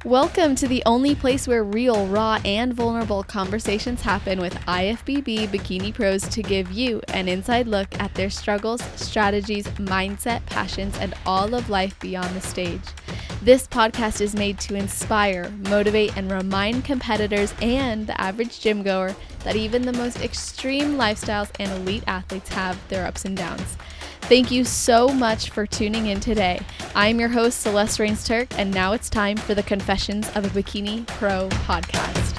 Welcome to the only place where real, raw, and vulnerable conversations happen with IFBB Bikini Pros to give you an inside look at their struggles, strategies, mindset, passions, and all of life beyond the stage. This podcast is made to inspire, motivate, and remind competitors and the average gym goer that even the most extreme lifestyles and elite athletes have their ups and downs. Thank you so much for tuning in today. I'm your host, Celeste Rains-Turk, and now it's time for the Confessions of a Bikini Pro podcast.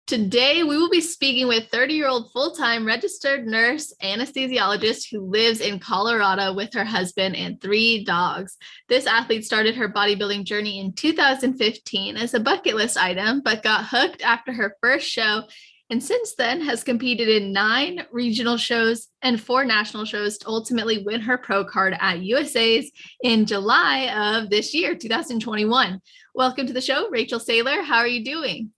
Today, we will be speaking with 30-year-old full-time registered nurse anesthesiologist who lives in Colorado with her husband and 3 dogs. This athlete started her bodybuilding journey in 2015 as a bucket list item, but got hooked after her first show, and since then has competed in 9 regional shows and 4 national shows to ultimately win her pro card at USA's in July of this year, 2021. Welcome to the show, Rachael Saeler. How are you doing?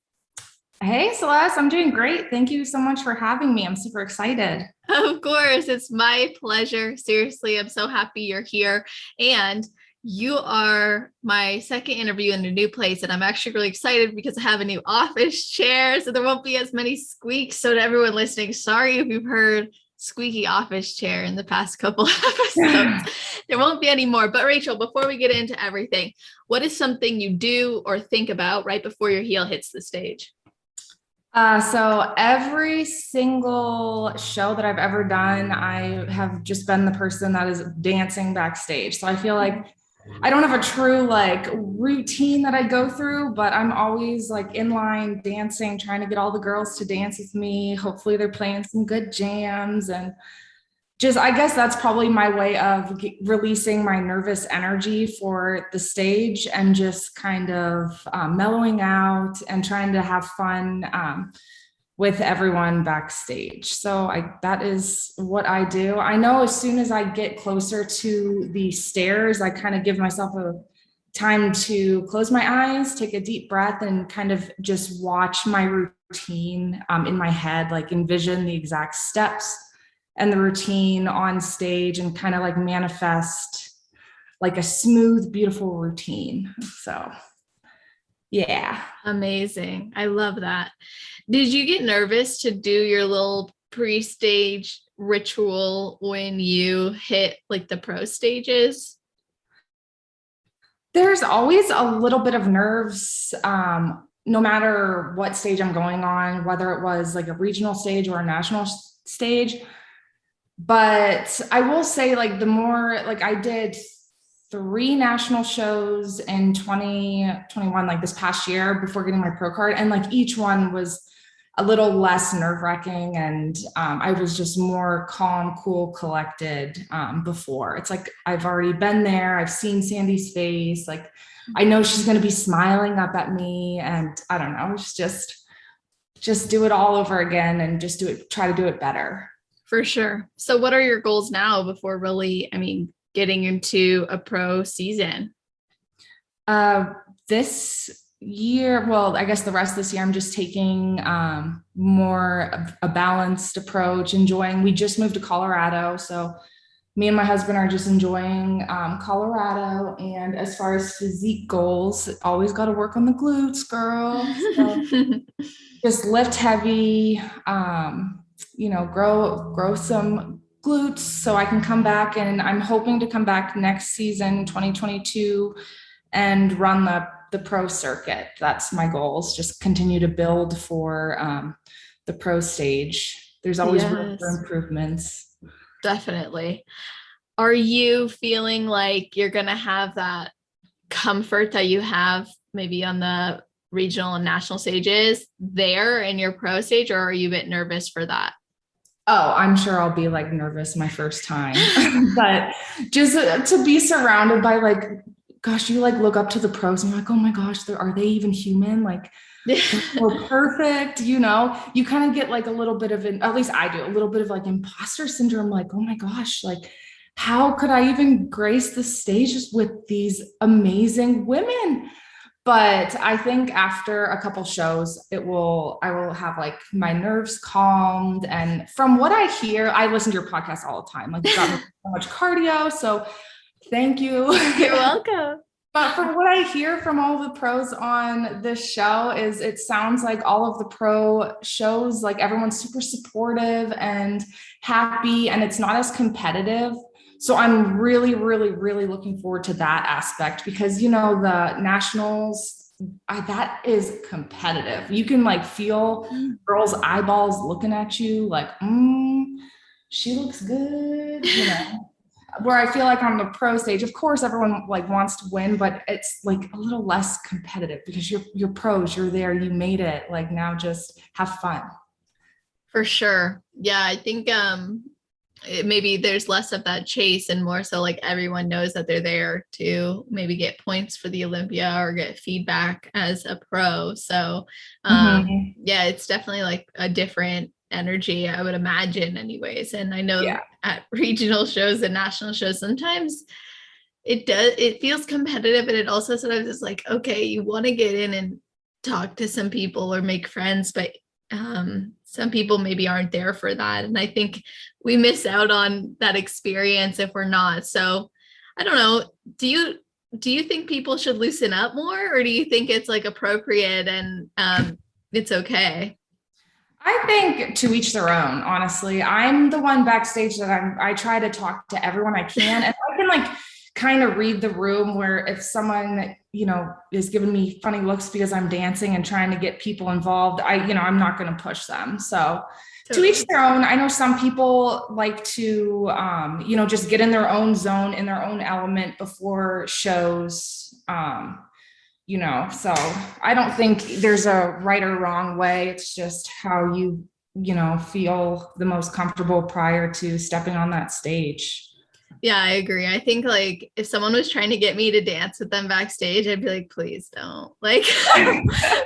Hey, Celeste, I'm doing great. Thank you so much for having me. I'm super excited. Of course, it's my pleasure. Seriously, I'm so happy you're here. And you are my second interview in a new place. And I'm actually really excited because I have a new office chair, so there won't be as many squeaks. So to everyone listening, sorry if you've heard squeaky office chair in the past couple episodes. There won't be any more. But Rachael, before we get into everything, what is something you do or think about right before your heel hits the stage? So every single show that I've ever done, I have just been the person that is dancing backstage. So I feel like I don't have a true routine that I go through, but I'm always in line dancing, trying to get all the girls to dance with me. Hopefully they're playing some good jams, and I guess that's probably my way of releasing my nervous energy for the stage and just kind of mellowing out and trying to have fun with everyone backstage. So that is what I do. I know as soon as I get closer to the stairs, I kind of give myself a time to close my eyes, take a deep breath, and kind of just watch my routine in my head, envision the exact steps and the routine on stage and kind of manifest a smooth, beautiful routine. So, yeah. Amazing. I love that. Did you get nervous to do your little pre-stage ritual when you hit the pro stages? There's always a little bit of nerves, no matter what stage I'm going on, whether it was a regional stage or a national stage. But I will say the more I did 3 national shows in 2021, this past year before getting my pro card. And each one was a little less nerve wracking. And I was just more calm, cool, collected before. It's I've already been there. I've seen Sandy's face. I know she's going to be smiling up at me. And I don't know, it's just do it all over again and try to do it better. For sure. So what are your goals now before really, getting into a pro season? This year, well, I guess the rest of this year, I'm just taking more of a balanced approach, we just moved to Colorado. So me and my husband are just enjoying Colorado. And as far as physique goals, always got to work on the glutes, girl. So just lift heavy, grow some glutes so I can come back, and I'm hoping to come back next season, 2022, and run the pro circuit. That's my goals. Just continue to build for the pro stage. There's always room for improvements. Definitely. Are you feeling like you're going to have that comfort that you have maybe on the regional and national stages there in your pro stage, or are you a bit nervous for that? Oh, I'm sure I'll be nervous my first time, but just to be surrounded by gosh, you look up to the pros and you're oh my gosh, are they even human? They're so perfect, you kind of get a little bit of at least I do, a little bit of imposter syndrome. Oh my gosh, how could I even grace the stages with these amazing women? But I think after a couple shows, I will have like my nerves calmed. And from what I hear, I listen to your podcast all the time. Like you got me so much cardio. So thank you. You're welcome. But from what I hear from all the pros on this show is it sounds like all of the pro shows, like everyone's super supportive and happy, and it's not as competitive. So I'm really, really, really looking forward to that aspect because, the nationals, that is competitive. You can like feel girls' eyeballs looking at you like, she looks good, where I feel like on the pro stage, of course, everyone like wants to win, but it's like a little less competitive because you're pros, you're there, you made it. Like now just have fun. For sure. Yeah. I think, maybe there's less of that chase and more so like everyone knows that they're there to maybe get points for the Olympia or get feedback as a pro. So, yeah, it's definitely like a different energy, I would imagine anyways. And I know at regional shows and national shows, sometimes it feels competitive, and it also sometimes is like, okay, you want to get in and talk to some people or make friends, but some people maybe aren't there for that. And I think we miss out on that experience if we're not. So I don't know. Do you think people should loosen up more, or do you think it's like appropriate and it's okay? I think to each their own, honestly. I'm the one backstage that I try to talk to everyone I can. And I can like kind of read the room where if someone, is giving me funny looks because I'm dancing and trying to get people involved, I'm not going to push them. So to each their own. I know some people like to, just get in their own zone, in their own element before shows, so I don't think there's a right or wrong way. It's just how you feel the most comfortable prior to stepping on that stage. Yeah, I agree. I think like if someone was trying to get me to dance with them backstage, I'd be like, please don't, like,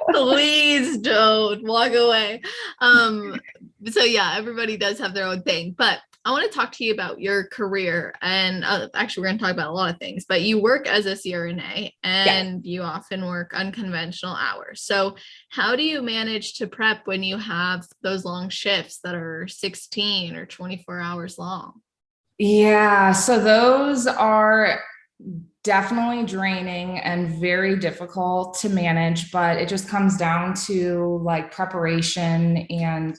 please don't walk away. So yeah, everybody does have their own thing, but I want to talk to you about your career, and actually we're going to talk about a lot of things, but you work as a CRNA and you often work unconventional hours. So how do you manage to prep when you have those long shifts that are 16 or 24 hours long? Yeah, so those are definitely draining and very difficult to manage, but it just comes down to like preparation and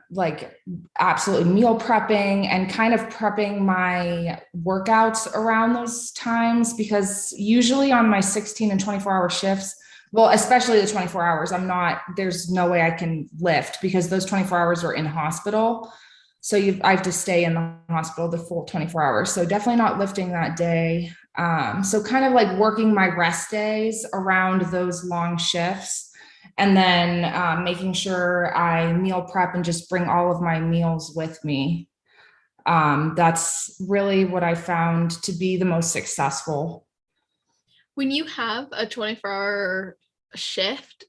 like absolutely meal prepping and kind of prepping my workouts around those times, because usually on my 16 and 24-hour shifts, well, especially the 24 hours, there's no way I can lift because those 24 hours are in hospital. So I have to stay in the hospital the full 24 hours. So definitely not lifting that day. So kind of like working my rest days around those long shifts, and then making sure I meal prep and just bring all of my meals with me. That's really what I found to be the most successful. When you have a 24-hour shift,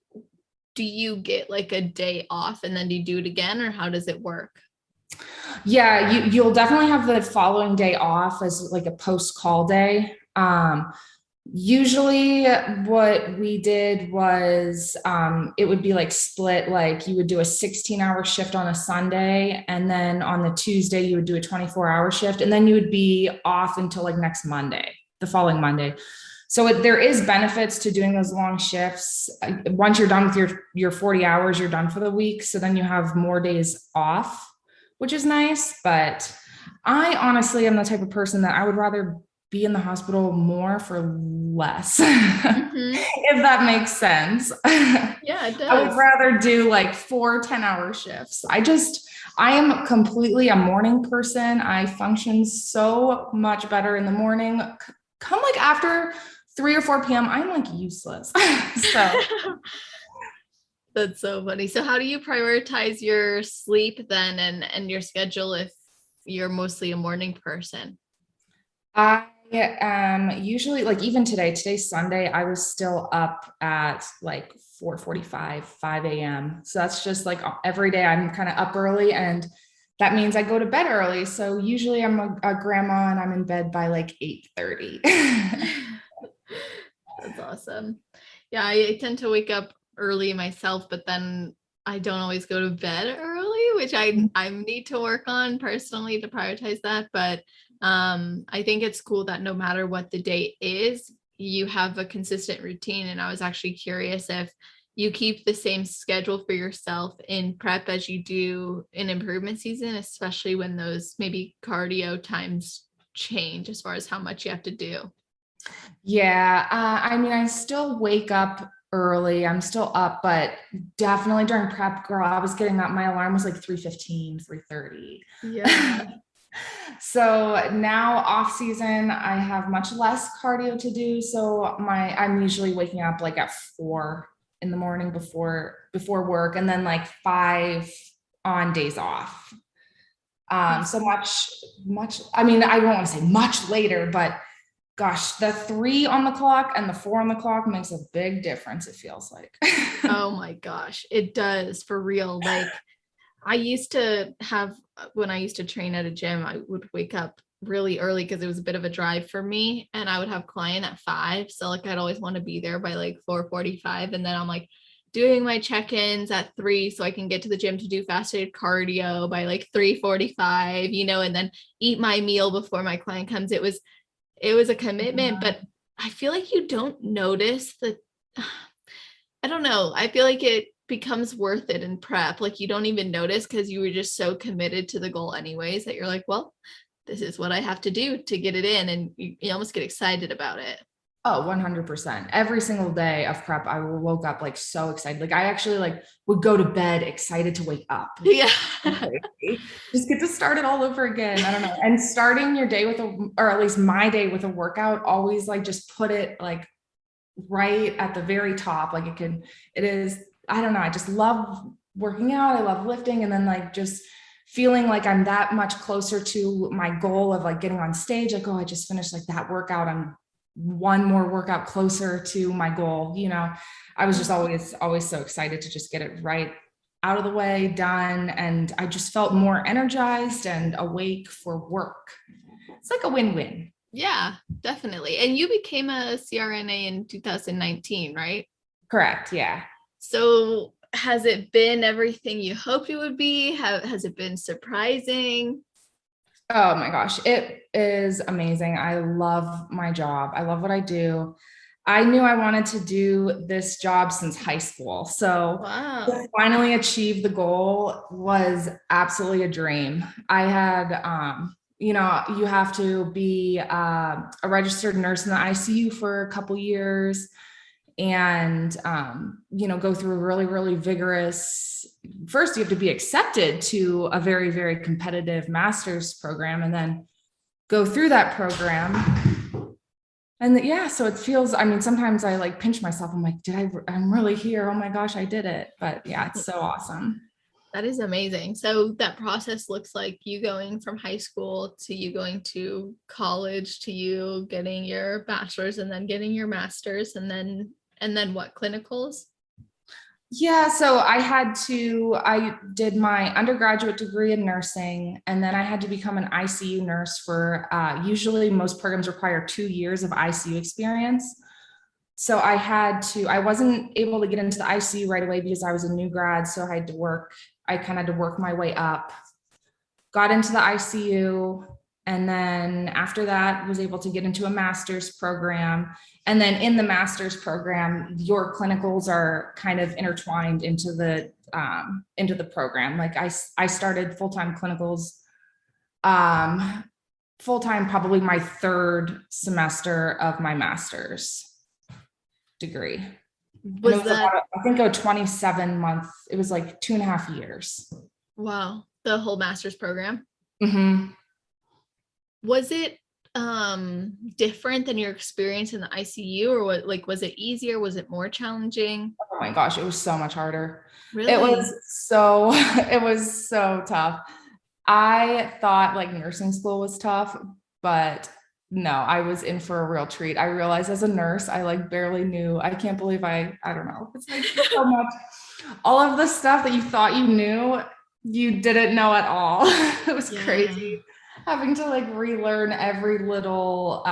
do you get like a day off and then do you do it again, or how does it work? Yeah, you'll definitely have the following day off as like a post-call day. Usually what we did was it would be like split, like you would do a 16-hour shift on a Sunday, and then on the Tuesday you would do a 24-hour shift, and then you would be off until like next Monday, the following Monday. So there is benefits to doing those long shifts. Once you're done with your 40 hours, you're done for the week. So then you have more days off, which is nice. But I honestly am the type of person that I would rather be in the hospital more for less, if that makes sense. Yeah, it does. I would rather do like 4 10-hour shifts. I am completely a morning person. I function so much better in the morning. Come like after 3 or 4 p.m., I'm like useless. So that's so funny. So how do you prioritize your sleep then and your schedule if you're mostly a morning person? I usually, like even today's Sunday, I was still up at like 4:45, 5 a.m. So that's just like every day I'm kind of up early, and that means I go to bed early. So usually I'm a grandma and I'm in bed by like 8:30. That's awesome. Yeah, I tend to wake up early myself, but then I don't always go to bed early, which I need to work on personally to prioritize that. But I think it's cool that no matter what the day is, you have a consistent routine. And I was actually curious if you keep the same schedule for yourself in prep as you do in improvement season, especially when those maybe cardio times change as far as how much you have to do. Yeah. I mean, I still wake up early. I'm still up, but definitely during prep, girl, I was getting up. My alarm was like 3:15, 3:30. Yeah. So now off season, I have much less cardio to do. So I'm usually waking up like at 4 in the morning before work, and then like 5 on days off. So much, I mean, I don't want to say much later, but gosh, the 3 on the clock and the 4 on the clock makes a big difference, it feels like. Oh my gosh, it does, for real. Like I used to have, when I used to train at a gym, I would wake up really early because it was a bit of a drive for me, and I would have client at 5. So like I'd always want to be there by like 4:45. And then I'm like doing my check-ins at 3 so I can get to the gym to do fasted cardio by like 3:45, and then eat my meal before my client comes. It was a commitment, but I feel like you don't notice that. I don't know. I feel like it becomes worth it in prep. Like you don't even notice because you were just so committed to the goal anyways that you're like, well, this is what I have to do to get it in. And you almost get excited about it. Oh, 100%. Every single day of prep, I woke up like so excited. Like I actually like would go to bed excited to wake up. Yeah. Just get to start it all over again. I don't know. And starting your day with or at least my day with a workout, always like just put it like right at the very top. Like it is, I don't know. I just love working out. I love lifting. And then like just feeling like I'm that much closer to my goal of like getting on stage. Like, oh, I just finished like that workout. I'm one more workout closer to my goal. I was just always so excited to just get it right out of the way, done. And I just felt more energized and awake for work. It's like a win-win. Yeah, definitely. And you became a CRNA in 2019, right? Correct. Yeah. So has it been everything you hoped it would be? Has it been surprising? Oh my gosh, it is amazing. I love my job. I love what I do. I knew I wanted to do this job since high school. So Wow. to finally achieve the goal was absolutely a dream. I had, you have to be a registered nurse in the ICU for a couple years and, go through a really, really vigorous, first you have to be accepted to a very, very competitive master's program and then go through that program. And so it feels, I mean, sometimes I like pinch myself. I'm like, I'm really here. Oh my gosh, I did it. But yeah, it's so awesome. That is amazing. So that process looks like you going from high school to you going to college to you getting your bachelor's and then getting your master's and then what, clinicals? Yeah, so I did my undergraduate degree in nursing, and then I had to become an ICU nurse for, usually most programs require 2 years of ICU experience. So I wasn't able to get into the ICU right away because I was a new grad. So I kind of had to work my way up, got into the ICU. And then after that was able to get into a master's program. And then in the master's program, your clinicals are kind of intertwined into the program. Like I started full-time clinicals, full-time, probably my 3rd semester of my master's degree. I think a 27 month, it was like 2.5 years. Wow. The whole master's program. Mm-hmm. Was it different than your experience in the ICU, or was it easier? Was it more challenging? Oh my gosh, it was so much harder. Really? It was so tough. I thought like nursing school was tough, but no, I was in for a real treat. I realized as a nurse, I like barely knew. I can't believe I don't know. It's like so much. All of the stuff that you thought you knew, you didn't know at all. It was crazy. Having to like relearn every little,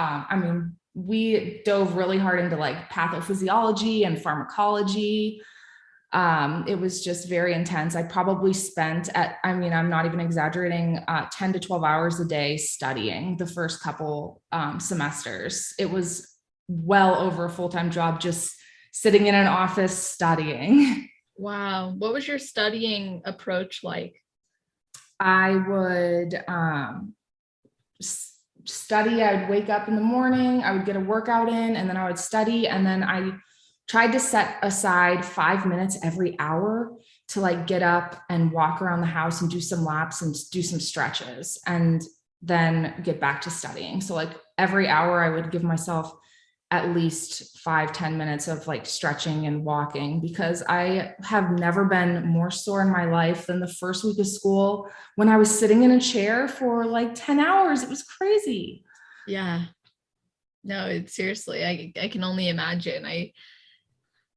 we dove really hard into like pathophysiology and pharmacology. It was just very intense. I probably spent I'm not even exaggerating, 10 to 12 hours a day studying the first couple semesters. It was well over a full-time job, just sitting in an office studying. Wow. What was your studying approach like? I would study. I would wake up in the morning, I would get a workout in, and then I would study. And then I tried to set aside 5 minutes every hour to like get up and walk around the house and do some laps and do some stretches and then get back to studying. So like every hour I would give myself at least 5-10 minutes of like stretching and walking, because I have never been more sore in my life than the first week of school when I was sitting in a chair for like 10 hours. It was crazy. Yeah. No, it's seriously, I can only imagine.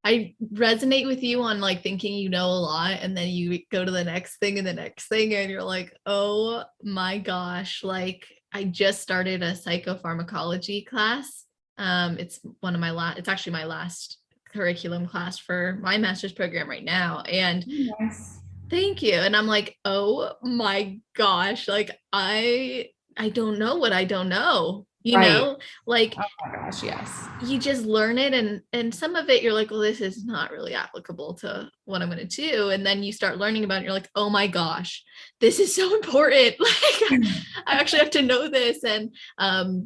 I resonate with you on like thinking you know a lot, and then you go to the next thing and the next thing, and you're like, oh my gosh, like I just started a psychopharmacology class. It's it's actually my last curriculum class for my master's program right now. And Yes. thank you. And I'm like, oh my gosh, like I don't know what I don't know. Right. Like Oh my gosh, yes. you just learn it, and some of it you're like, well, this is not really applicable to what I'm going to do. And then you start learning about it, and you're like, oh my gosh, this is so important. Like I actually have to know this. And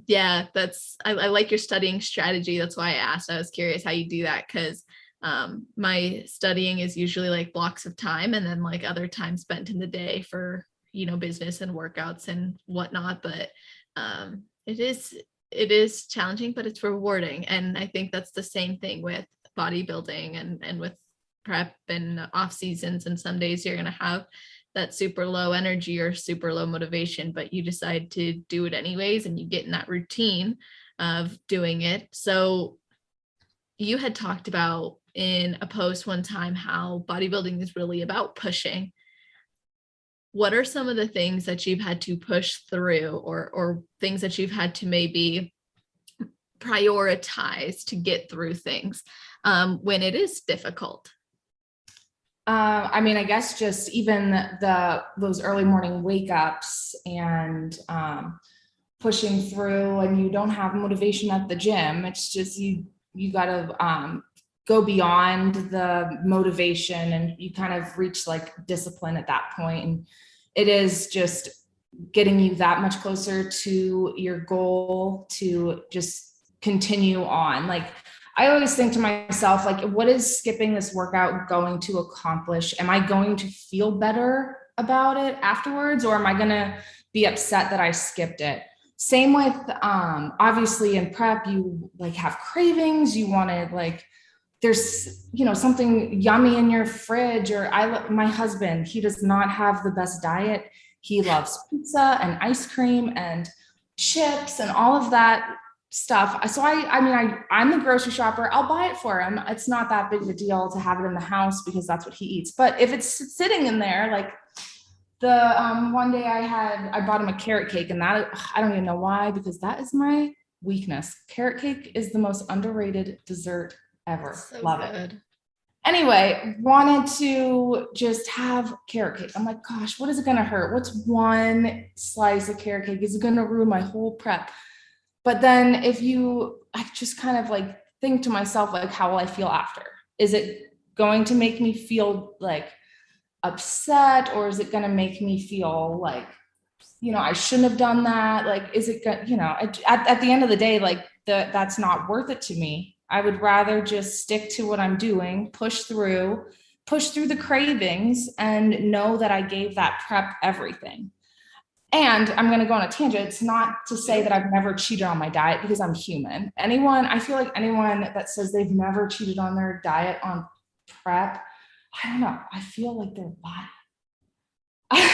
yeah, I like your studying strategy. That's why I asked. I was curious how you do that, because my studying is usually like blocks of time and then like other time spent in the day for business and workouts and whatnot. But it is challenging, but it's rewarding. And I think that's the same thing with bodybuilding and with prep and off seasons. And some days you're going to have that super low energy or super low motivation, but you decide to do it anyways, and you get in that routine of doing it. So you had talked about in a post one time how bodybuilding is really about pushing. What are some of the things that you've had to push through, or things that you've had to maybe prioritize to get through things when it is difficult? I guess just even those early morning wake ups and pushing through, and you don't have motivation at the gym. It's just you got to go beyond the motivation, and you kind of reach like discipline at that point. And it is just getting you that much closer to your goal to just continue on. Like I always think to myself, like, what is skipping this workout going to accomplish? Am I going to feel better about it afterwards, or am I going to be upset that I skipped it? Same with obviously in prep, you like have cravings, you want to like, there's something yummy in your fridge. Or my husband, he does not have the best diet. He loves pizza and ice cream and chips and all of that stuff. So I'm the grocery shopper. I'll buy it for him. It's not that big of a deal to have it in the house because that's what he eats. But if it's sitting in there, like the one day I bought him a carrot cake, and that I don't even know why, because that is my weakness. Carrot cake is the most underrated dessert ever. So Love good. it. Anyway, wanted to just have carrot cake. I'm like, gosh, what is it going to hurt? What's one slice of carrot cake? Is it going to ruin my whole prep? But then I just kind of like think to myself, like, how will I feel after? Is it going to make me feel like upset, or is it going to make me feel like, I shouldn't have done that? Like, is it, at the end of the day, like that's not worth it to me. I would rather just stick to what I'm doing, push through the cravings, and know that I gave that prep everything. And I'm going to go on a tangent. It's not to say that I've never cheated on my diet, because I'm human. I feel like anyone that says they've never cheated on their diet on prep, I don't know. I feel like they're lying.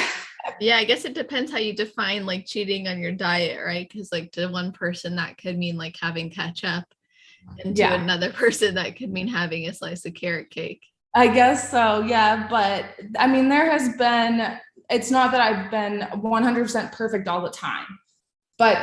Yeah, I guess it depends how you define like cheating on your diet, right? Because like to one person that could mean like having ketchup, and to another person that could mean having a slice of carrot cake. I guess so, yeah. But it's not that I've been 100% perfect all the time, but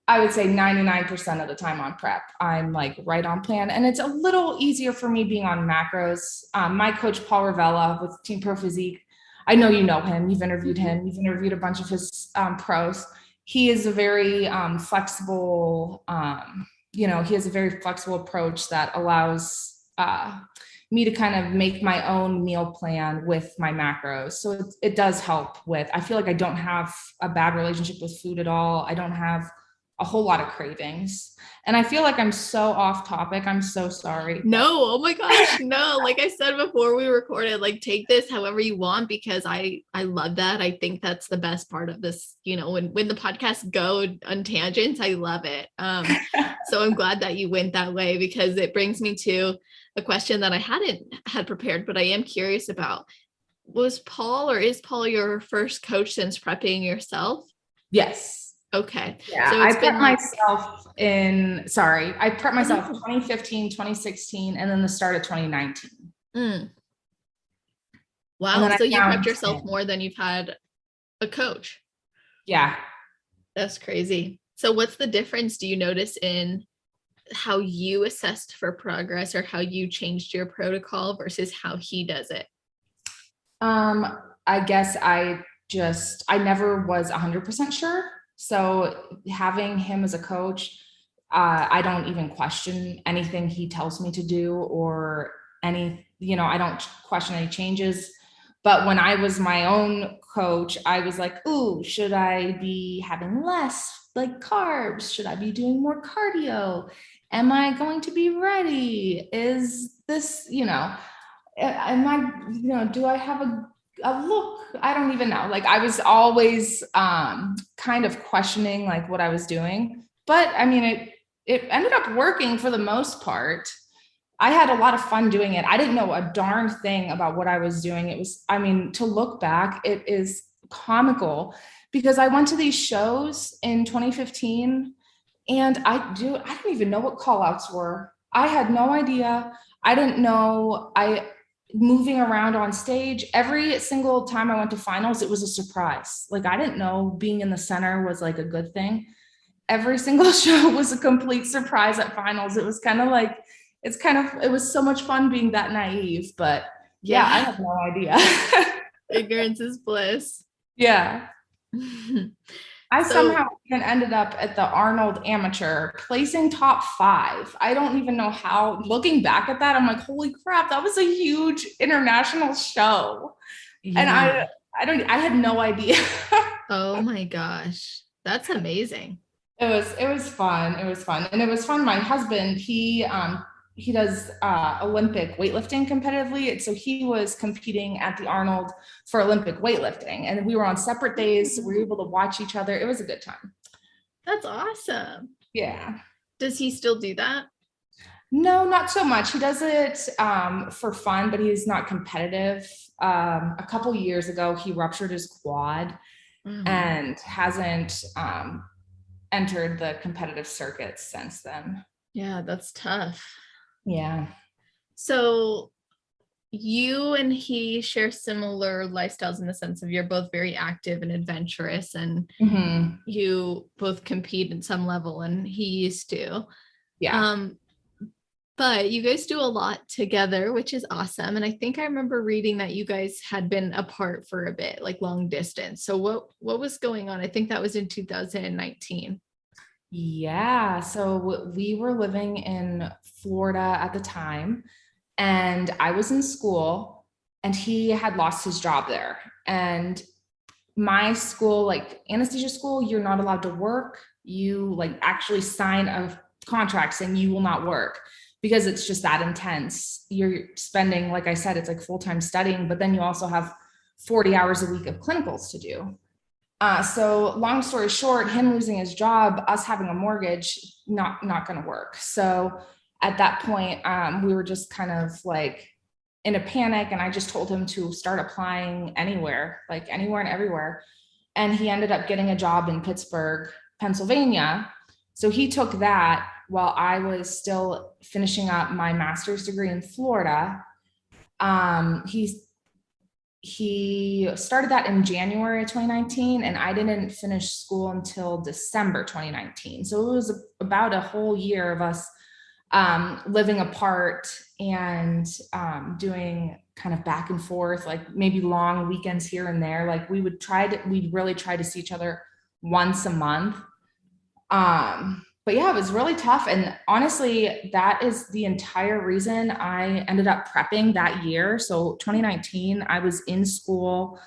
I would say 99% of the time on prep, I'm like right on plan. And it's a little easier for me being on macros. My coach, Paul Revelia with Team Pro Physique, I know you know him. You've interviewed him. You've interviewed a bunch of his pros. He is a very flexible, he has a very flexible approach that allows me to kind of make my own meal plan with my macros. So it does help with, I feel like I don't have a bad relationship with food at all. I don't have a whole lot of cravings. And I feel like I'm so off topic. I'm so sorry. No, oh my gosh, no. Like I said before we recorded, like take this however you want, because I love that. I think that's the best part of this, when the podcasts go on tangents, I love it. So I'm glad that you went that way, because it brings me to a question that I hadn't had prepared, but I am curious about. Was Paul, or is Paul, your first coach since prepping yourself? Yes. Okay. Yeah, so I prepped myself I prepped myself 2015, 2016, and then the start of 2019. Wow. So you prepped yourself more than you've had a coach. Yeah. That's crazy. So what's the difference do you notice in how you assessed for progress, or how you changed your protocol versus how he does it? I guess I never was 100% sure. So having him as a coach, I don't even question anything he tells me to do, or I don't question any changes. But when I was my own coach, I was like, ooh, should I be having less like carbs? Should I be doing more cardio? Am I going to be ready? Is this, am I, do I have a look? I don't even know. Like I was always kind of questioning like what I was doing, but I mean, it ended up working for the most part. I had a lot of fun doing it. I didn't know a darn thing about what I was doing. To look back, it is comical, because I went to these shows in 2015 and I didn't even know what call outs were. I had no idea. I didn't know. Moving around on stage, every single time I went to finals, it was a surprise. Like I didn't know being in the center was like a good thing. Every single show was a complete surprise at finals. It was kind of like, it was so much fun being that naive, but yeah, I have no idea. Ignorance is bliss. Yeah. I somehow even ended up at the Arnold Amateur placing top 5. I don't even know how. Looking back at that, I'm like, holy crap, that was a huge international show. Yeah. And I had no idea. Oh my gosh. That's amazing. It was fun. It was fun. And it was fun. My husband, he does Olympic weightlifting competitively. And so he was competing at the Arnold for Olympic weightlifting. And we were on separate days. So we were able to watch each other. It was a good time. That's awesome. Yeah. Does he still do that? No, not so much. He does it for fun, but he's not competitive. A couple years ago, he ruptured his quad and hasn't entered the competitive circuit since then. Yeah, that's tough. Yeah. So you and he share similar lifestyles in the sense of you're both very active and adventurous, and you both compete at some level, and he used to. Yeah. But you guys do a lot together, which is awesome. And I think I remember reading that you guys had been apart for a bit, like long distance. So what was going on? I think that was in 2019. Yeah. So we were living in Florida at the time, and I was in school, and he had lost his job there. And my school, like anesthesia school, you're not allowed to work. You like actually sign a contract saying you will not work, because it's just that intense. You're spending, like I said, it's like full-time studying, but then you also have 40 hours a week of clinicals to do. So long story short, him losing his job, us having a mortgage, not going to work. So at that point, we were just kind of like in a panic, and I just told him to start applying anywhere, like anywhere and everywhere. And he ended up getting a job in Pittsburgh, Pennsylvania. So he took that while I was still finishing up my master's degree in Florida. He he started that in January of 2019, and I didn't finish school until December 2019. So it was about a whole year of us living apart and doing kind of back and forth, like maybe long weekends here and there. Like we'd really try to see each other once a month. But yeah, it was really tough. And honestly, that is the entire reason I ended up prepping that year. So 2019, I was in school.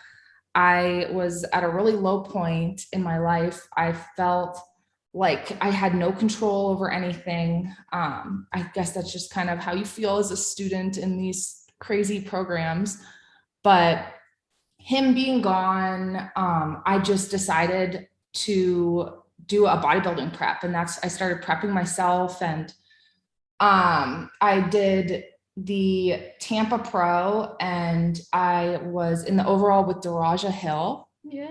I was at a really low point in my life. I felt like I had no control over anything. I guess that's just kind of how you feel as a student in these crazy programs. But him being gone, I just decided to do a bodybuilding prep, and I started prepping myself, and I did the Tampa Pro, and I was in the overall with Daraja Hill. Yeah.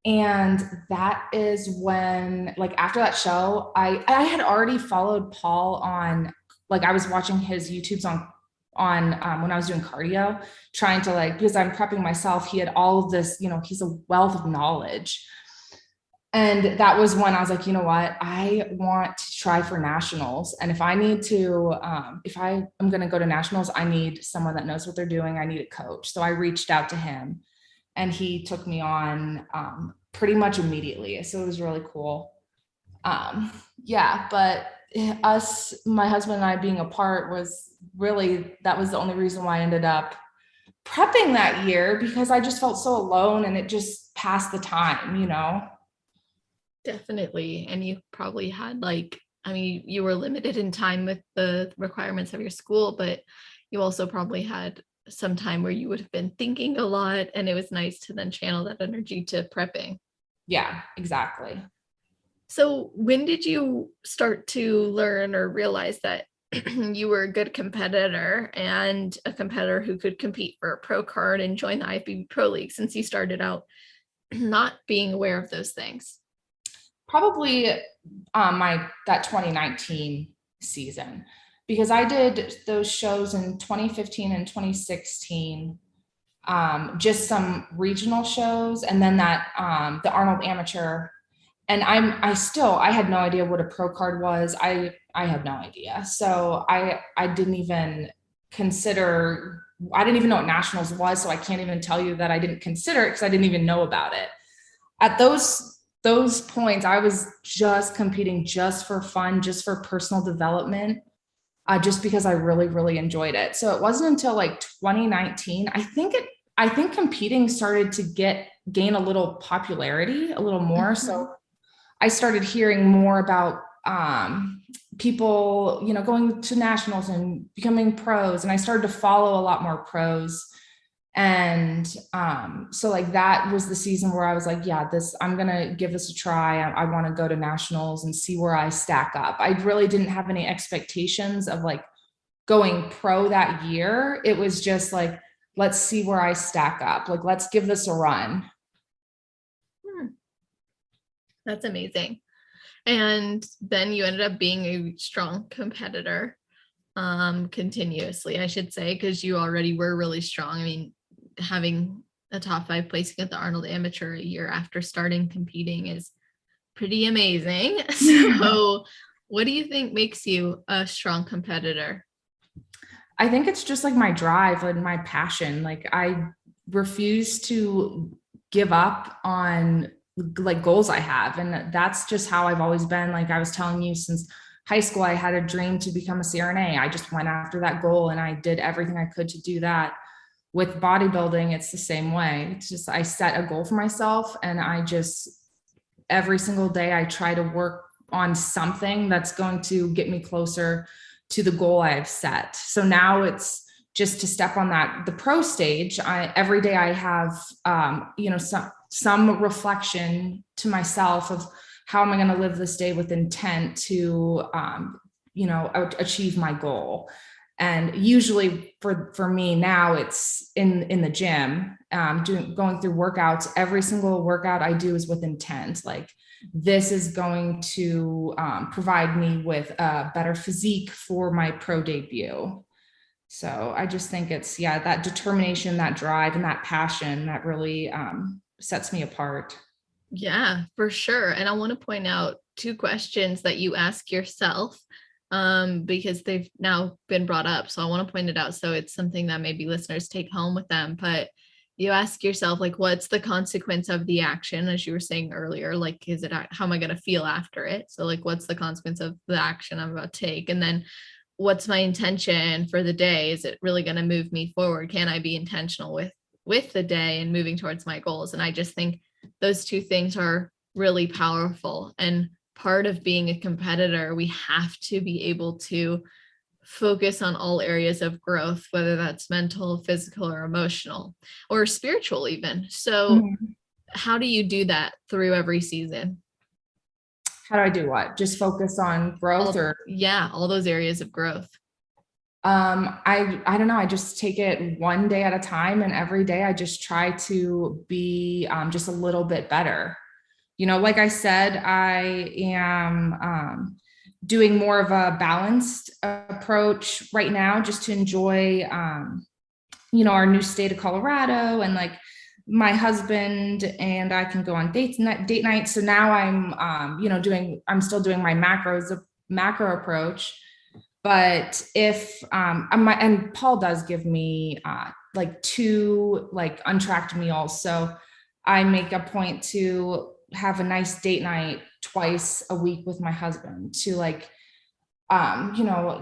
And that is when, like, after that show, I had already followed Paul on, like, I was watching his YouTubes on when I was doing cardio, trying to, like, because I'm prepping myself, he had all of this, he's a wealth of knowledge. And that was when I was like, you know what, I want to try for nationals. And if I need to, if I am going to go to nationals, I need someone that knows what they're doing. I need a coach. So I reached out to him, and he took me on pretty much immediately. So it was really cool. Yeah, but my husband and I being apart that was the only reason why I ended up prepping that year, because I just felt so alone, and it just passed the time, Definitely. And you probably had you were limited in time with the requirements of your school, but you also probably had some time where you would have been thinking a lot, and it was nice to then channel that energy to prepping. Yeah, exactly. So when did you start to learn or realize that you were a good competitor and a competitor who could compete for a pro card and join the IFBB Pro League, since you started out not being aware of those things? Probably that 2019 season, because I did those shows in 2015 and 2016, just some regional shows, and then that the Arnold Amateur. And I had no idea what a pro card was. I had no idea. So I didn't even consider, I didn't even know what nationals was. So I can't even tell you that I didn't consider it, because I didn't even know about it. At those points, I was just competing just for fun, just for personal development, just because I really, really enjoyed it. So it wasn't until like 2019, I think competing started to gain a little popularity, a little more. Mm-hmm. So I started hearing more about people, going to nationals and becoming pros. And I started to follow a lot more pros. And so like that was the season where I was like, yeah, I'm going to give this a try. I want to go to nationals and see where I stack up. I really didn't have any expectations of like going pro that year. It was just like, let's see where I stack up. Like, let's give this a run. That's amazing. And then you ended up being a strong competitor, continuously, I should say, because you already were really strong. I mean, having a top 5 placing at the Arnold Amateur a year after starting competing is pretty amazing. So what do you think makes you a strong competitor? I think it's just like my drive and my passion. Like, I refuse to give up on like goals I have. And that's just how I've always been. Like I was telling you, since high school, I had a dream to become a CRNA. I just went after that goal, and I did everything I could to do that. With bodybuilding, it's the same way. It's just, I set a goal for myself, and every single day I try to work on something that's going to get me closer to the goal I've set. So now it's just to step on the pro stage. Every day I have, some reflection to myself of how am I going to live this day with intent to, achieve my goal. And usually for me now, it's in the gym, going through workouts. Every single workout I do is with intent. Like, this is going to provide me with a better physique for my pro debut. So I just think it's, yeah, that determination, that drive, and that passion that really sets me apart. Yeah, for sure. And I want to point out two questions that you ask yourself because they've now been brought up. So I want to point it out. So it's something that maybe listeners take home with them. But you ask yourself, like, what's the consequence of the action? As you were saying earlier, like, is it, how am I going to feel after it? So, like, what's the consequence of the action I'm about to take? And then what's my intention for the day? Is it really going to move me forward? Can I be intentional with the day and moving towards my goals? And I just think those two things are really powerful. And part of being a competitor, we have to be able to focus on all areas of growth, whether that's mental, physical, or emotional, or spiritual even. So how do you do that through every season? How do I do what? Just focus on growth all those areas of growth. I don't know. I just take it one day at a time, and every day I just try to be just a little bit better. Like I said, I am doing more of a balanced approach right now, just to enjoy, our new state of Colorado, and like my husband and I can go on date night. So now I'm, I'm still doing my macro approach. But if and Paul does give me like 2 like untracked meals, so I make a point to have a nice date night twice a week with my husband, to like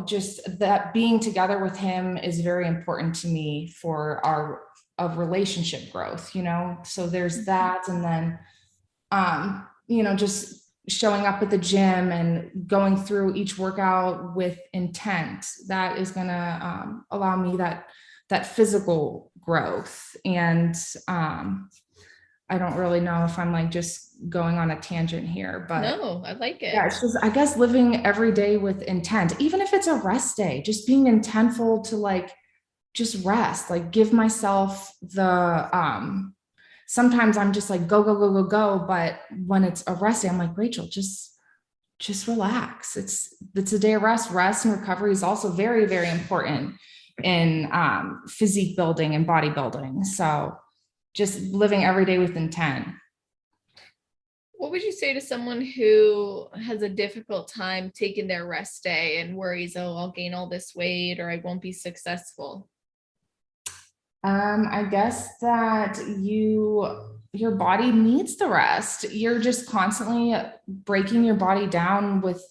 just that being together with him is very important to me for our of relationship growth. So there's that, and then just showing up at the gym and going through each workout with intent, that is going to allow me that physical growth. And I don't really know if I'm like just going on a tangent here, but no, I like it. Yeah, it's just, I guess, living every day with intent, even if it's a rest day, just being intentful to like just rest, like give myself the sometimes I'm just like go, but when it's a rest day, I'm like, Rachel, just relax. It's a day of rest and recovery is also very, very important in physique building and bodybuilding. So just living every day with intent. What would you say to someone who has a difficult time taking their rest day and worries, oh, I'll gain all this weight or I won't be successful? I guess that your body needs the rest. You're just constantly breaking your body down with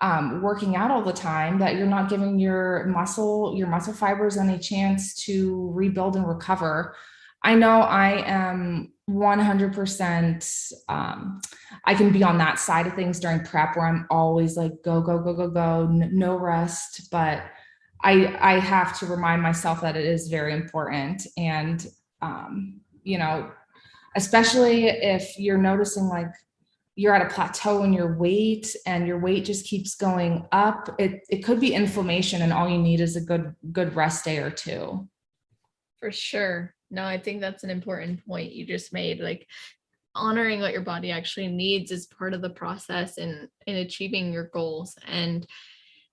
working out all the time, that you're not giving your muscle fibers any chance to rebuild and recover. I know I am 100%. I can be on that side of things during prep where I'm always like, go, no rest. But I have to remind myself that it is very important. And, especially if you're noticing like you're at a plateau in your weight and your weight just keeps going up, it could be inflammation, and all you need is a good rest day or 2. For sure. No, I think that's an important point you just made. Like honoring what your body actually needs is part of the process in achieving your goals, and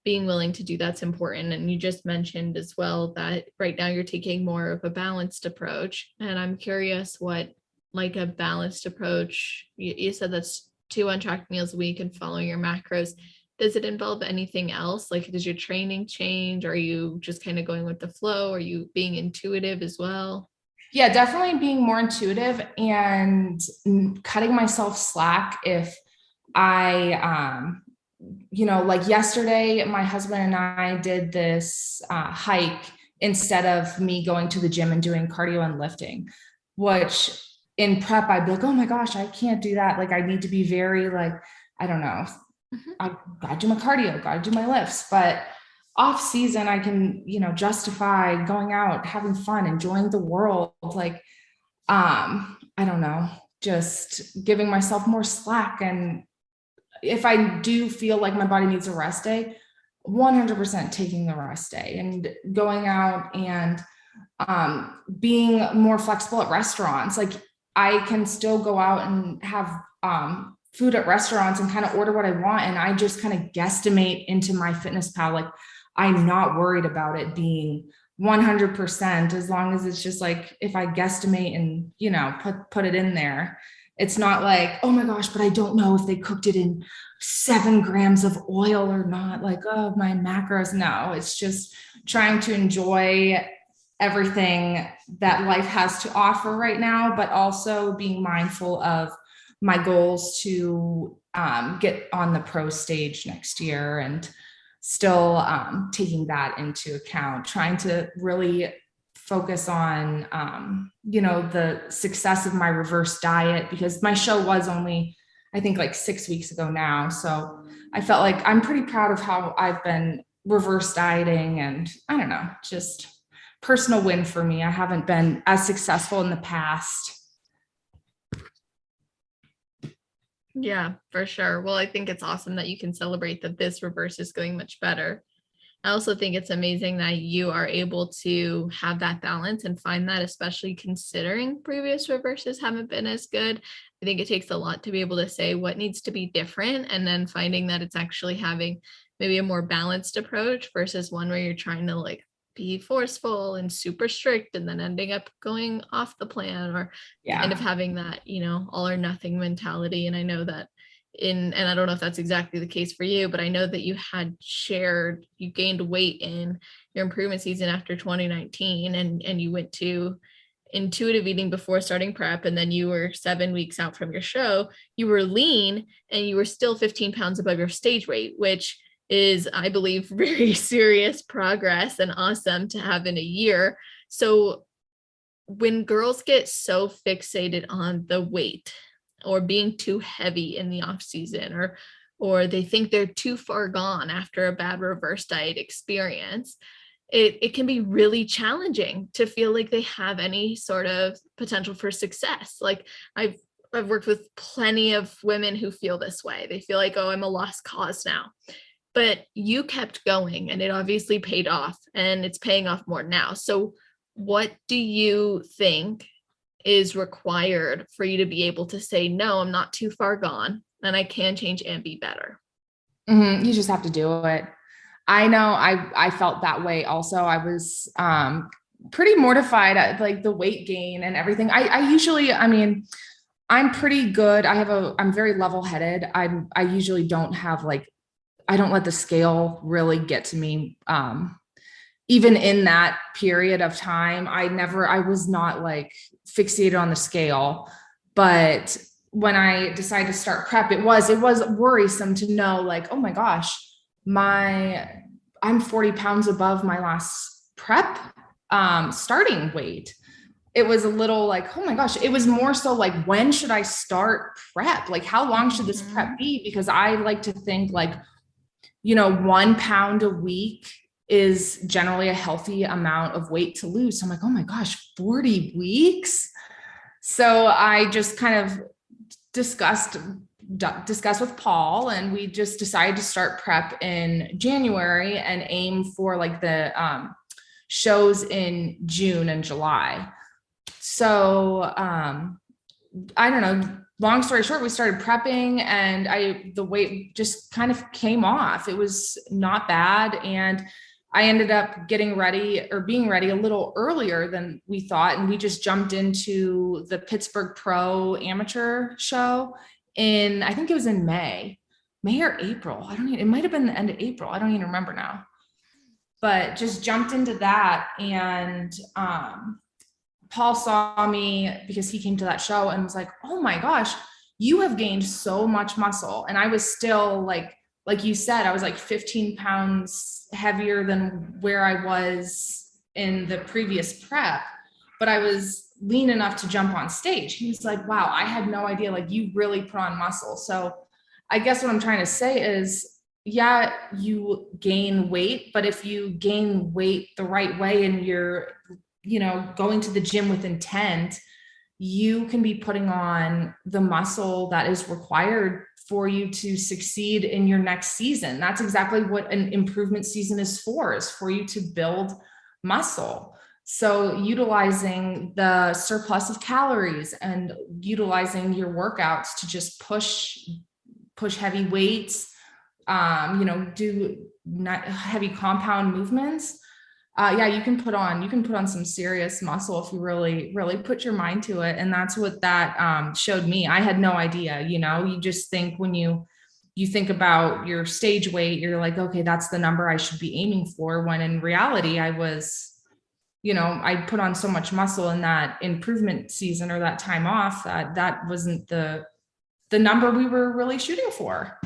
being willing to do that's important. And you just mentioned as well that right now you're taking more of a balanced approach. And I'm curious what like a balanced approach, you said that's 2 untracked meals a week and following your macros. Does it involve anything else? Like, does your training change? Are you just kind of going with the flow? Are you being intuitive as well? Yeah, definitely being more intuitive and cutting myself slack if I, like yesterday, my husband and I did this hike instead of me going to the gym and doing cardio and lifting, which in prep, I'd be like, oh my gosh, I can't do that. Like, I need to be very like, I don't know. I gotta do my cardio, gotta do my lifts, but off season, I can, justify going out, having fun, enjoying the world. Like, I don't know, just giving myself more slack. And if I do feel like my body needs a rest day, 100% taking the rest day and going out and being more flexible at restaurants. Like, I can still go out and have food at restaurants and kind of order what I want. And I just kind of guesstimate into my fitness pal. Like, I'm not worried about it being 100%, as long as it's just like, if I guesstimate and, you know, put it in there. It's not like, oh my gosh, but I don't know if they cooked it in 7 grams of oil or not. Like, oh, my macros. No, it's just trying to enjoy everything that life has to offer right now, but also being mindful of my goals to get on the pro stage next year, and still taking that into account, trying to really focus on, you know, the success of my reverse diet, because my show was only, I think, like 6 weeks ago now. So I felt like I'm pretty proud of how I've been reverse dieting, and I don't know, just personal win for me. I haven't been as successful in the past. Yeah, for sure. Well, I think it's awesome that you can celebrate that this reverse is going much better. I also think it's amazing that you are able to have that balance and find that, especially considering previous reverses haven't been as good. I think it takes a lot to be able to say what needs to be different, and then finding that it's actually having maybe a more balanced approach versus one where you're trying to like be forceful and super strict and then ending up going off the plan, or kind of having that, you know, all or nothing mentality. And I know that and I don't know if that's exactly the case for you, but I know that you had shared, you gained weight in your improvement season after 2019, and you went to intuitive eating before starting prep, and then you were 7 weeks out from your show, you were lean and you were still 15 pounds above your stage weight, which is, I believe, very serious progress and awesome to have in a year. So when girls get so fixated on the weight or being too heavy in the off season, or they think they're too far gone after a bad reverse diet experience, it can be really challenging to feel like they have any sort of potential for success. Like I've worked with plenty of women who feel this way. They feel like, oh, I'm a lost cause now. But you kept going, and it obviously paid off, and it's paying off more now. So what do you think is required for you to be able to say, no, I'm not too far gone and I can change and be better? You just have to do it. I know I felt that way also. I was pretty mortified at like the weight gain and everything. I usually, I mean, I'm pretty good. I'm very level-headed. I usually don't have like, I don't let the scale really get to me. Even in that period of time, I was not like fixated on the scale. But when I decided to start prep, it was worrisome to know like, oh my gosh, I'm 40 pounds above my last prep starting weight. It was a little like, oh my gosh, it was more so like, when should I start prep? Like, how long should this prep be? Because I like to think like, you know, 1 pound a week is generally a healthy amount of weight to lose. So I'm like, oh my gosh, 40 weeks. So I just kind of discussed with Paul, and we just decided to start prep in January and aim for like the shows in June and July. So I don't know, long story short, we started prepping, and the weight just kind of came off. It was not bad. And I ended up being ready a little earlier than we thought. And we just jumped into the Pittsburgh Pro Amateur show I think it was in May or April. It might have been the end of April. I don't even remember now, but just jumped into that. And Paul saw me because he came to that show and was like, oh my gosh, you have gained so much muscle. And I was still like you said, I was like 15 pounds heavier than where I was in the previous prep, but I was lean enough to jump on stage. He was like, wow, I had no idea. Like, you really put on muscle. So I guess what I'm trying to say is, yeah, you gain weight, but if you gain weight the right way and you're, you know, going to the gym with intent, you can be putting on the muscle that is required for you to succeed in your next season. That's exactly what an improvement season is for you to build muscle. So utilizing the surplus of calories and utilizing your workouts to just push heavy weights, you know, do heavy compound movements, yeah, you can put on some serious muscle if you really, really put your mind to it. And that's what that showed me. I had no idea, you just think when you think about your stage weight, you're like, okay, that's the number I should be aiming for. When in reality, I was, I put on so much muscle in that improvement season or that time off that wasn't the number we were really shooting for.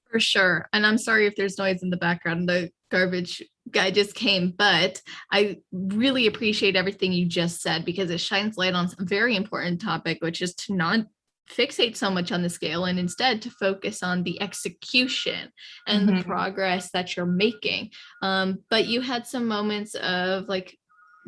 For sure. And I'm sorry if there's noise in the background. The garbage guy just came, but I really appreciate everything you just said because it shines light on a very important topic, which is to not fixate so much on the scale and instead to focus on the execution and the progress that you're making. But you had some moments of like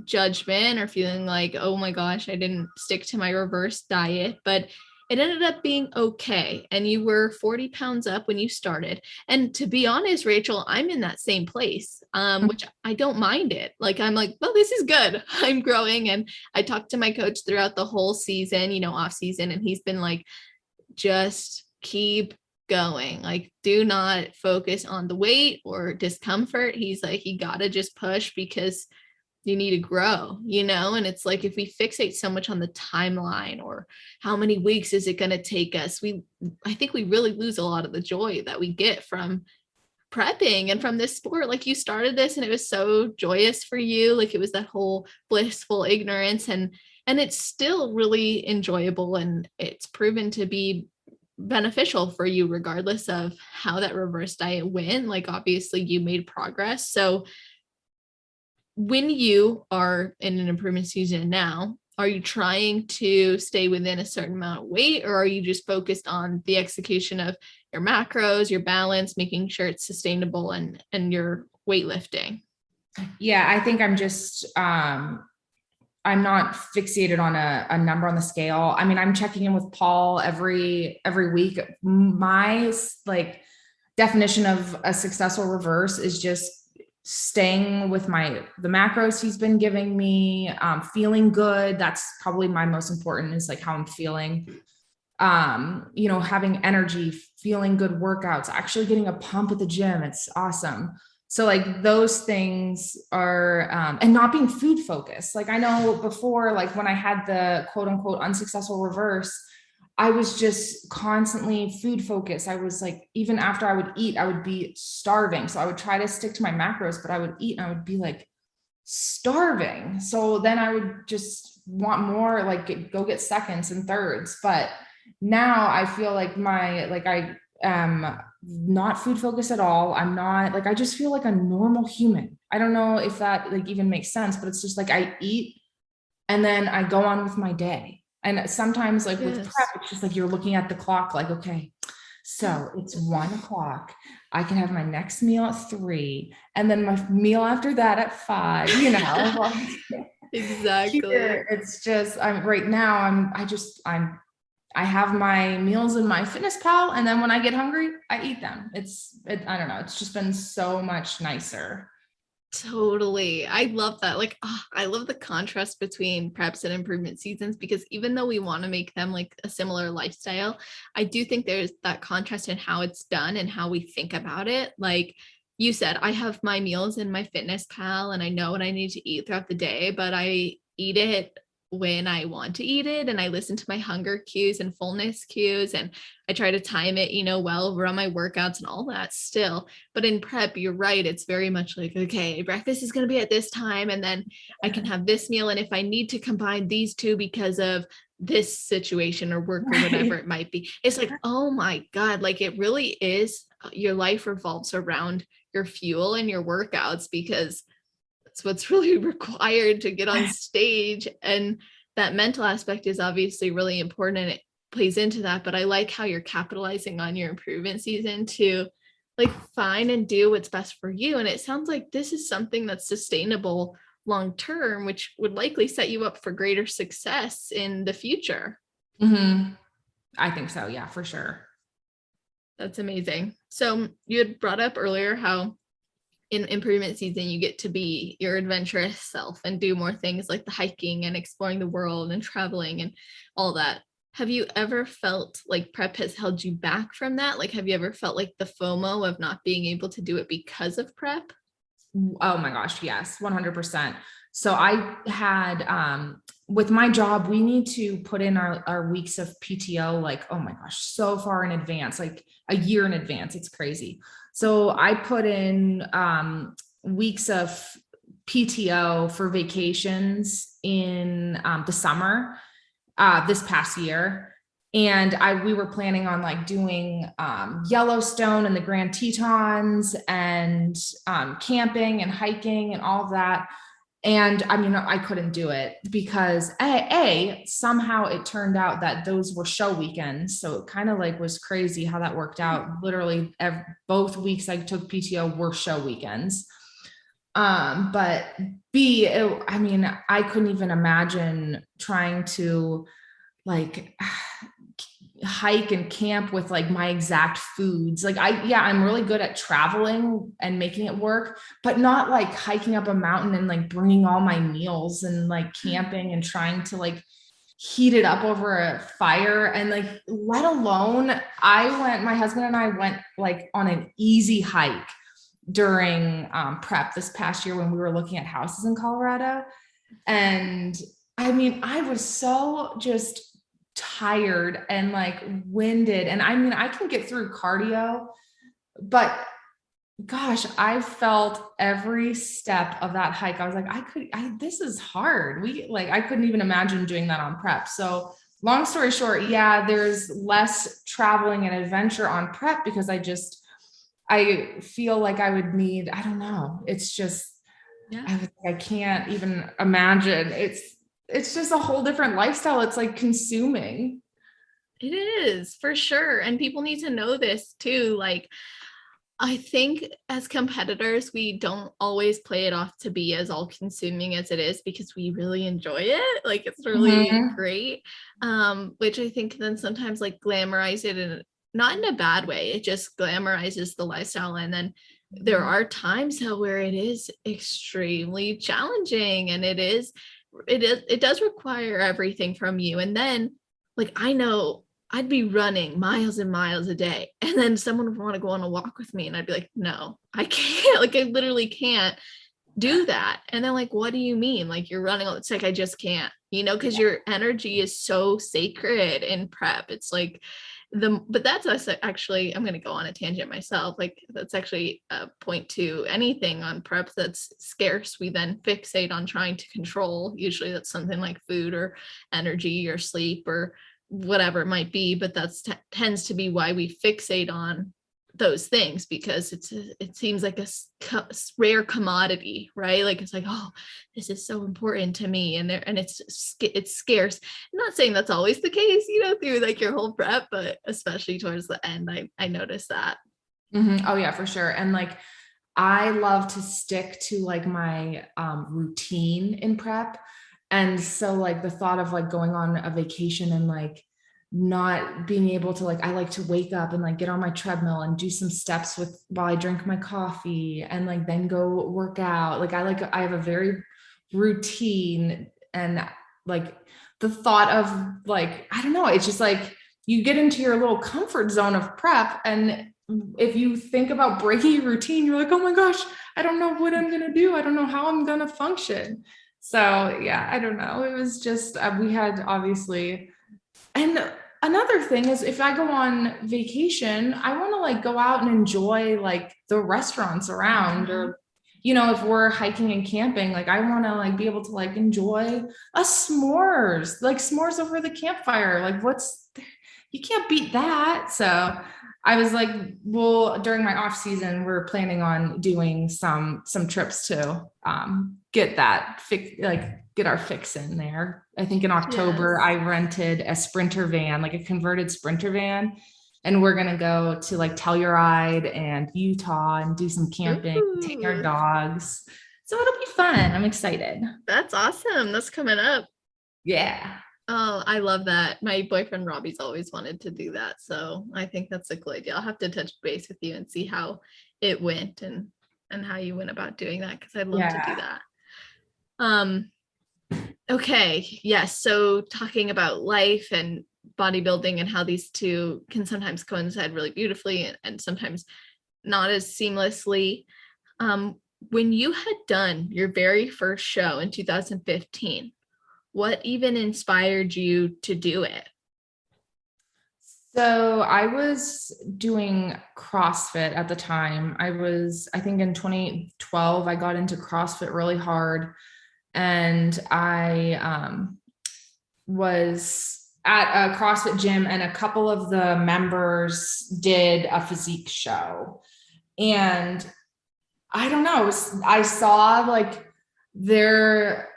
judgment or feeling like, oh my gosh, I didn't stick to my reverse diet, but it ended up being okay. And you were 40 pounds up when you started. And to be honest, Rachel, I'm in that same place, which I don't mind it. Like, I'm like, well, this is good. I'm growing. And I talked to my coach throughout the whole season, off season. And he's been like, just keep going. Like, do not focus on the weight or discomfort. He's like, you got to just push because you need to grow, and it's like, if we fixate so much on the timeline or how many weeks is it going to take us, I think we really lose a lot of the joy that we get from prepping and from this sport. Like, you started this and it was so joyous for you. Like, it was that whole blissful ignorance and it's still really enjoyable and it's proven to be beneficial for you regardless of how that reverse diet went. Like, obviously you made progress. So when you are in an improvement season now, are you trying to stay within a certain amount of weight, or are you just focused on the execution of your macros, your balance, making sure it's sustainable and your weightlifting? Yeah, I think I'm just, I'm not fixated on a number on the scale. I mean, I'm checking in with Paul every week. My definition of a successful reverse is just staying with the macros he's been giving me, feeling good. That's probably my most important, is like how I'm feeling, having energy, feeling good workouts, actually getting a pump at the gym. It's awesome. So like those things are, and not being food focused. Like, I know before, like when I had the quote unquote unsuccessful reverse, I was just constantly food focused. I was like, even after I would eat, I would be starving. So I would try to stick to my macros, but I would eat and I would be like starving. So then I would just want more, like go get seconds and thirds. But now I feel like I am not food focused at all. I'm not like, I just feel like a normal human. I don't know if that like even makes sense, but it's just like I eat and then I go on with my day. And sometimes like with prep, it's just like you're looking at the clock, like, okay, so it's 1 o'clock. I can have my next meal at 3, and then my meal after that at 5, Exactly. Here, it's just, I have my meals in my Fitness Pal, and then when I get hungry, I eat them. I don't know. It's just been so much nicer. Totally. I love that. Like, I love the contrast between preps and improvement seasons, because even though we want to make them like a similar lifestyle, I do think there's that contrast in how it's done and how we think about it. Like you said, I have my meals in my Fitness Pal and I know what I need to eat throughout the day, but I eat it when I want to eat it. And I listen to my hunger cues and fullness cues, and I try to time it, well, run my workouts and all that still. But in prep, you're right. It's very much like, okay, breakfast is going to be at this time, and then I can have this meal. And if I need to combine these two because of this situation or work or whatever it might be, it's like, oh my God, like it really is, your life revolves around your fuel and your workouts, because that's what's really required to get on stage. And that mental aspect is obviously really important and it plays into that. But I like how you're capitalizing on your improvement season to like find and do what's best for you. And it sounds like this is something that's sustainable long term, which would likely set you up for greater success in the future. Mm-hmm. I think so. Yeah, for sure. That's amazing. So you had brought up earlier how in improvement season, you get to be your adventurous self and do more things like the hiking and exploring the world and traveling and all that. Have you ever felt like prep has held you back from that? Like, have you ever felt like the FOMO of not being able to do it because of prep? Oh my gosh, yes, 100%. So I had, with my job, we need to put in our weeks of PTO, like, oh my gosh, so far in advance, like a year in advance. It's crazy. So I put in, weeks of PTO for vacations in, the summer, this past year. And we were planning on like doing Yellowstone and the Grand Tetons and camping and hiking and all of that. And I mean, I couldn't do it because somehow it turned out that those were show weekends. So it kind of like was crazy how that worked out. Literally both weeks I took PTO were show weekends. But I mean, I couldn't even imagine trying to like hike and camp with like my exact foods. Like I'm really good at traveling and making it work, but not like hiking up a mountain and like bringing all my meals and like camping and trying to like heat it up over a fire. And like, let alone my husband and I went like on an easy hike during prep this past year when we were looking at houses in Colorado. And I mean, I was so just tired and like winded. And I mean, I can get through cardio, but gosh, I felt every step of that hike. I was like, this is hard. I couldn't even imagine doing that on prep. So long story short, yeah, there's less traveling and adventure on prep because I feel like I would need, I don't know. It's just, yeah. I can't even imagine. It's just a whole different lifestyle. It's like consuming. It is for sure. And people need to know this too. Like, I think as competitors, we don't always play it off to be as all consuming as it is because we really enjoy it. Like it's really great. Which I think then sometimes like glamorize it and not in a bad way. It just glamorizes the lifestyle. And then there are times where it is extremely challenging and it does require everything from you. And then like, I know I'd be running miles and miles a day. And then someone would want to go on a walk with me. And I'd be like, no, I can't. Like, I literally can't do that. And then like, what do you mean? Like you're running. It's like, I just can't, because your energy is so sacred in prep. It's like but that's us actually, I'm going to go on a tangent myself. Like that's actually a point to anything on prep that's scarce. We then fixate on trying to control. Usually that's something like food or energy or sleep or whatever it might be, but that's tends to be why we fixate on those things because it seems like a rare commodity, right? Like it's like, oh, this is so important to me, and it's scarce. I'm not saying that's always the case, through like your whole prep, but especially towards the end, I noticed that. Mm-hmm. Oh yeah, for sure. And like I love to stick to like my routine in prep, and so like the thought of like going on a vacation and like not being able to I like to wake up and like get on my treadmill and do some steps while I drink my coffee and like then go work out. Like I have a very routine, and like the thought of like, I don't know, it's just like you get into your little comfort zone of prep. And if you think about breaking your routine, you're like, oh my gosh, I don't know what I'm going to do. I don't know how I'm going to function. So yeah, I don't know. It was just, we had obviously, and another thing is if I go on vacation, I want to like go out and enjoy like the restaurants around, or, if we're hiking and camping, like I want to like be able to like enjoy s'mores over the campfire. Like you can't beat that. So I was like, well, during my off season, we're planning on doing some trips to get our fix in there. I think in October, yes. I rented a Sprinter van, like a converted Sprinter van. And we're going to go to like Telluride and Utah and do some camping, take our dogs. So it'll be fun. I'm excited. That's awesome. That's coming up. Yeah. Oh, I love that. My boyfriend Robbie's always wanted to do that. So I think that's a cool idea. I'll have to touch base with you and see how it went and how you went about doing that, because I'd love to do that. Okay. Yes. So talking about life and bodybuilding and how these two can sometimes coincide really beautifully and sometimes not as seamlessly. When you had done your very first show in 2015, what even inspired you to do it? So I was doing CrossFit at the time. I think in 2012, I got into CrossFit really hard. And I was at a CrossFit gym, and a couple of the members did a physique show. And I don't know, I saw like their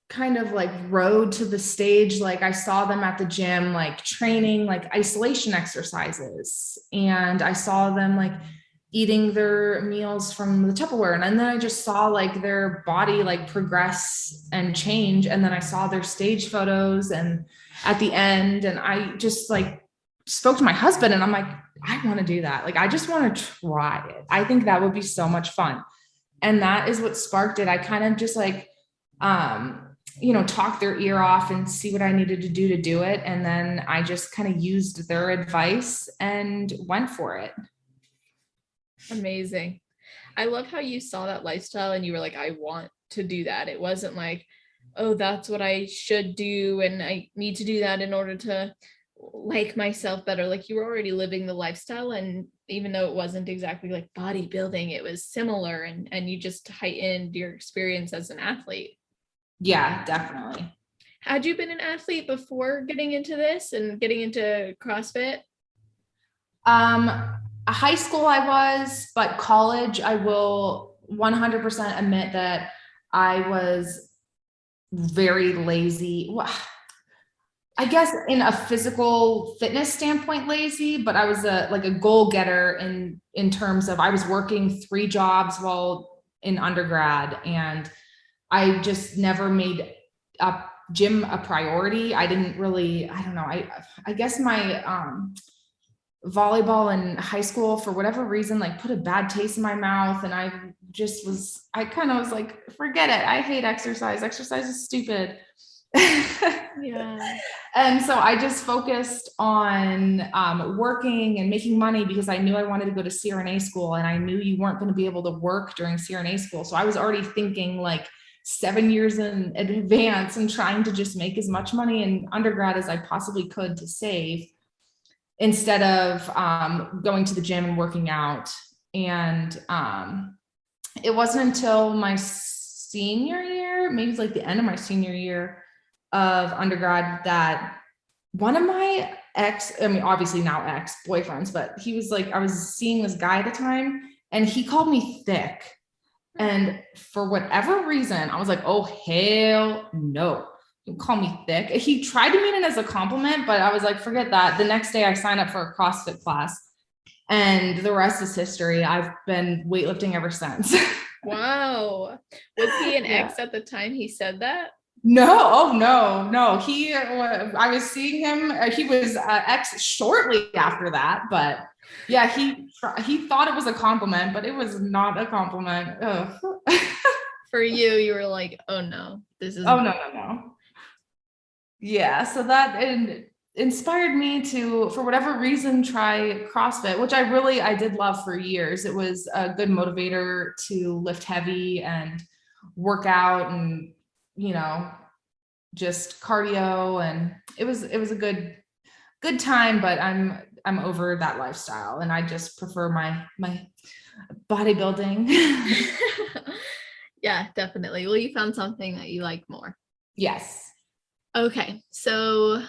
kind of like road to the stage. Like I saw them at the gym, like training, like isolation exercises. And I saw them like eating their meals from the Tupperware. And then I just saw like their body like progress and change. And then I saw their stage photos and at the end, and I just like spoke to my husband and I'm like, I want to do that. Like, I just want to try it. I think that would be so much fun. And that is what sparked it. I kind of just like, talk their ear off and see what I needed to do it. And then I just kind of used their advice and went for it. Amazing. I love how you saw that lifestyle and you were like, I want to do that. It wasn't like, oh, that's what I should do and I need to do that in order to like myself better. Like you were already living the lifestyle, and even though it wasn't exactly like bodybuilding, it was similar, and you just heightened your experience as an athlete. Yeah, definitely. Had you been an athlete before getting into this and getting into CrossFit? High school I was, but college I will 100% admit that I was very lazy. Well, I guess in a physical fitness standpoint, lazy, but I was a goal getter in terms of I was working 3 jobs while in undergrad, and I just never made a gym a priority. I didn't really, I don't know. I guess my volleyball in high school, for whatever reason, like put a bad taste in my mouth. And I kind of was like, forget it. I hate exercise. Exercise is stupid. Yeah. And so I just focused on working and making money because I knew I wanted to go to CRNA school, and I knew you weren't going to be able to work during CRNA school. So I was already thinking like 7 years in advance and trying to just make as much money in undergrad as I possibly could to save, instead of going to the gym and working out. And it wasn't until my senior year, maybe like the end of my senior year of undergrad, that one of my obviously now ex-boyfriends, but he was like, I was seeing this guy at the time and he called me thick. And for whatever reason, I was like, oh, hell no. You call me thick. He tried to mean it as a compliment, but I was like, forget that. The next day I signed up for a CrossFit class, and the rest is history. I've been weightlifting ever since. Wow. Was he an ex at the time he said that? No, oh no. I was seeing him. He was ex shortly after that, but yeah, he thought it was a compliment, but it was not a compliment. For you were like, oh no, this is. Oh no. Yeah, so that inspired me to, for whatever reason, try CrossFit, which I did love for years. It was a good motivator to lift heavy and work out and, just cardio. And it was a good time, but I'm over that lifestyle and I just prefer my bodybuilding. Yeah, definitely. Well, you found something that you like more. Yes. Okay, so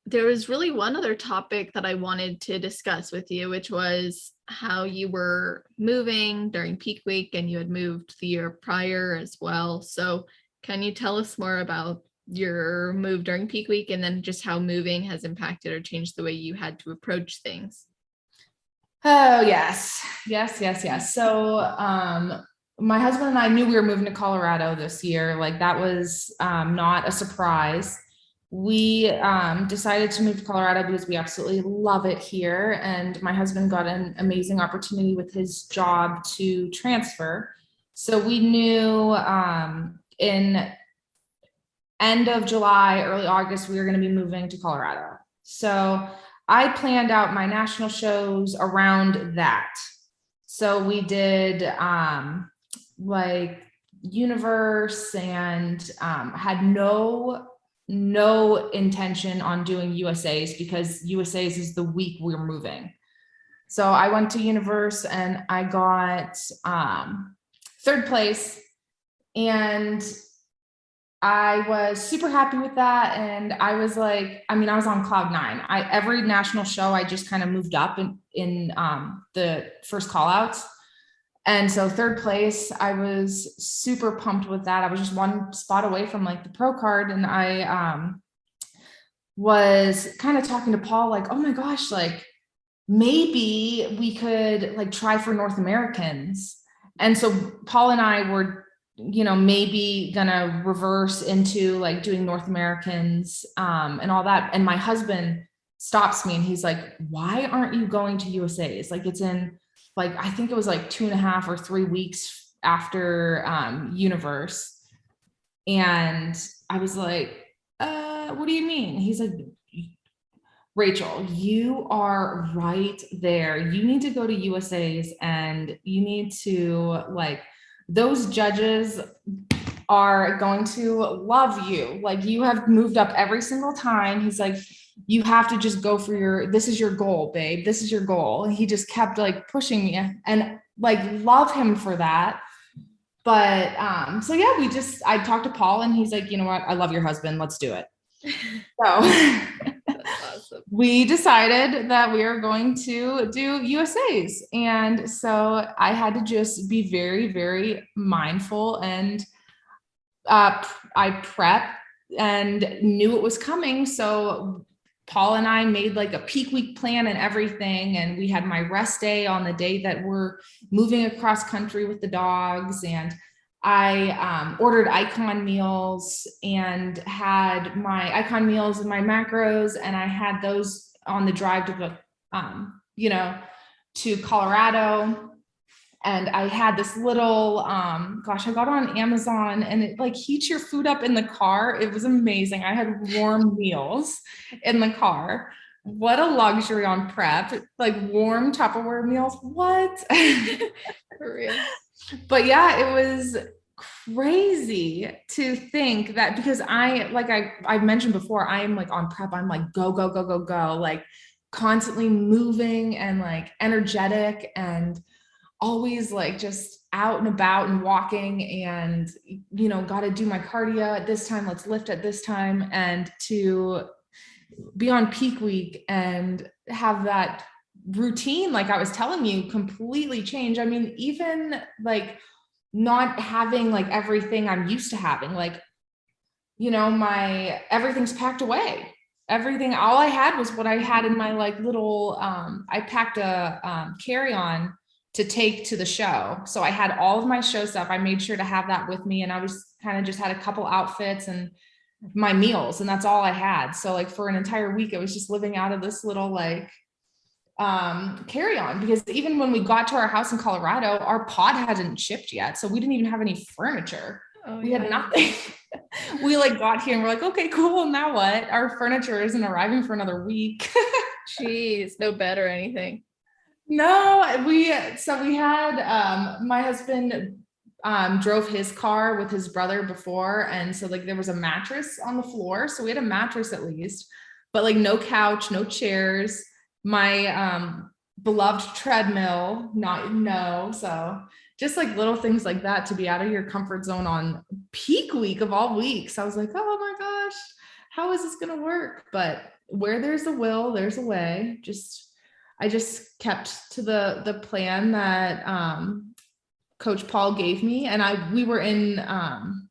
there was really one other topic that I wanted to discuss with you, which was how you were moving during peak week, and you had moved the year prior as well. So can you tell us more about your move during peak week, and then just how moving has impacted or changed the way you had to approach things? Oh, yes. So my husband and I knew we were moving to Colorado this year. Like that was not a surprise. We decided to move to Colorado because we absolutely love it here. And my husband got an amazing opportunity with his job to transfer. So we knew in end of July, early August, we were going to be moving to Colorado. So I planned out my national shows around that. So we did like Universe and had no intention on doing USA's because USA's is the week we're moving. So I went to Universe and I got third place, and I was super happy with that. And I was like, I mean, I was on cloud nine. Every national show, I just kind of moved up in the first call outs. And so third place, I was super pumped with that. I was just one spot away from like the pro card. And I was kind of talking to Paul, like, oh my gosh, like maybe we could like try for North Americans. And so Paul and I were, maybe gonna reverse into like doing North Americans and all that. And my husband stops me and he's like, why aren't you going to USA's? Like it's in like, I think it was like 2.5 or 3 weeks after Universe. And I was like, what do you mean? He's like, Rachel, you are right there. You need to go to USA's and you need to like, those judges are going to love you. Like you have moved up every single time. He's like, you have to just go for this is your goal, babe. This is your goal. And he just kept like pushing me and like love him for that. But so yeah, I talked to Paul and he's like, you know what? I love your husband. Let's do it. So awesome. We decided that we are going to do USA's. And so I had to just be very, very mindful and I prepped and knew it was coming. So Paul and I made like a peak week plan and everything. And we had my rest day on the day that we're moving across country with the dogs. And I ordered Icon meals and had my Icon meals and my macros. And I had those on the drive to the, to Colorado. And I had this little, I got it on Amazon and it like heats your food up in the car. It was amazing. I had warm meals in the car. What a luxury on prep, like warm Tupperware meals. What? For real. But yeah, it was crazy to think that because I've mentioned before, I am like on prep. I'm like, go, go, go, go, go, like constantly moving and like energetic and always like just out and about and walking and, got to do my cardio at this time. Let's lift at this time. And to be on peak week and have that routine, like I was telling you, completely change. I mean, even like not having like everything I'm used to having, like, everything's packed away. Everything, all I had was what I had in my like little, I packed a carry-on to take to the show. So I had all of my show stuff. I made sure to have that with me. And I was kind of just had a couple outfits and my meals, and that's all I had. So like for an entire week, I was just living out of this little like carry-on, because even when we got to our house in Colorado, our pod hadn't shipped yet. So we didn't even have any furniture. We had nothing. We like got here and we're like, okay, cool. Now what? Our furniture isn't arriving for another week. Jeez, no bed or anything. No, we had, my husband, drove his car with his brother before. And so like there was a mattress on the floor. So we had a mattress at least, but like no couch, no chairs, my, beloved treadmill, so just like little things like that to be out of your comfort zone on peak week of all weeks. I was like, oh my gosh, how is this going to work? But where there's a will, there's a way. I just kept to the plan that, Coach Paul gave me. And we were in, him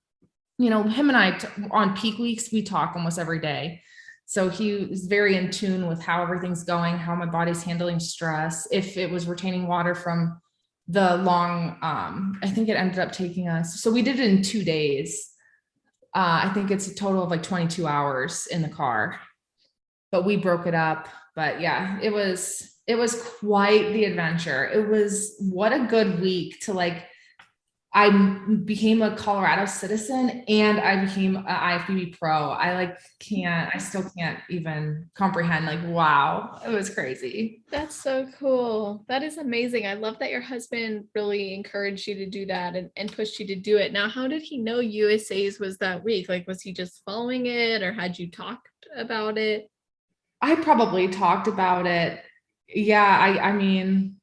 and I on peak weeks, we talk almost every day. So he is very in tune with how everything's going, how my body's handling stress, if it was retaining water from the long, I think it ended up taking us. So we did it in 2 days. I think it's a total of like 22 hours in the car, but we broke it up. But yeah, it was quite the adventure. It was what a good week to like, I became a Colorado citizen and I became an IFBB Pro. I still can't even comprehend, like, wow, it was crazy. That's so cool. That is amazing. I love that your husband really encouraged you to do that and pushed you to do it. Now, how did he know USA's was that week? Like, was he just following it or had you talked about it? I probably talked about it. Yeah, I mean,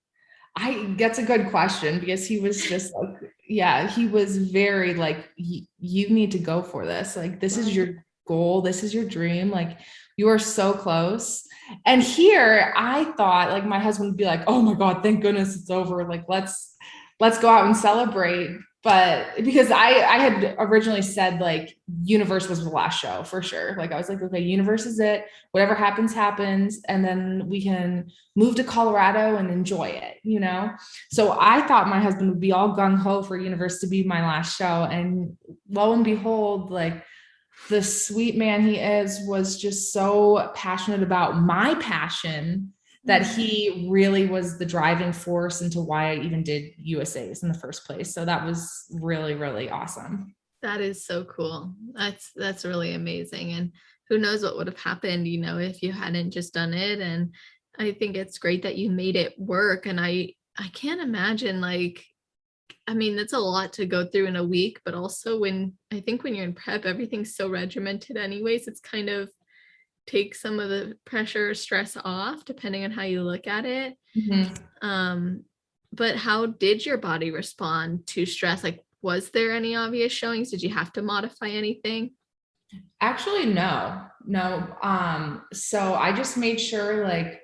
that's a good question because he was just like, yeah, he was very like, you need to go for this. Like, this is your goal. This is your dream. Like, you are so close. And here I thought like my husband would be like, oh my God, thank goodness it's over. Like, let's go out and celebrate. But because I had originally said like Universe was the last show for sure. Like I was like, okay, Universe is it. Whatever happens, happens. And then we can move to Colorado and enjoy it, you know? So I thought my husband would be all gung ho for Universe to be my last show. And lo and behold, like the sweet man he is was just so passionate about my passion that he really was the driving force into why I even did USA's in the first place. So that was really, really awesome. That is so cool. That's really amazing. And who knows what would have happened, you know, if you hadn't just done it. And I think it's great that you made it work. And I can't imagine, like, I mean, that's a lot to go through in a week, but also when you're in prep, everything's so regimented anyways, it's kind of take some of the pressure, stress off, depending on how you look at it. Mm-hmm. But how did your body respond to stress? Like, was there any obvious showings? Did you have to modify anything? Actually, no. So I just made sure, like,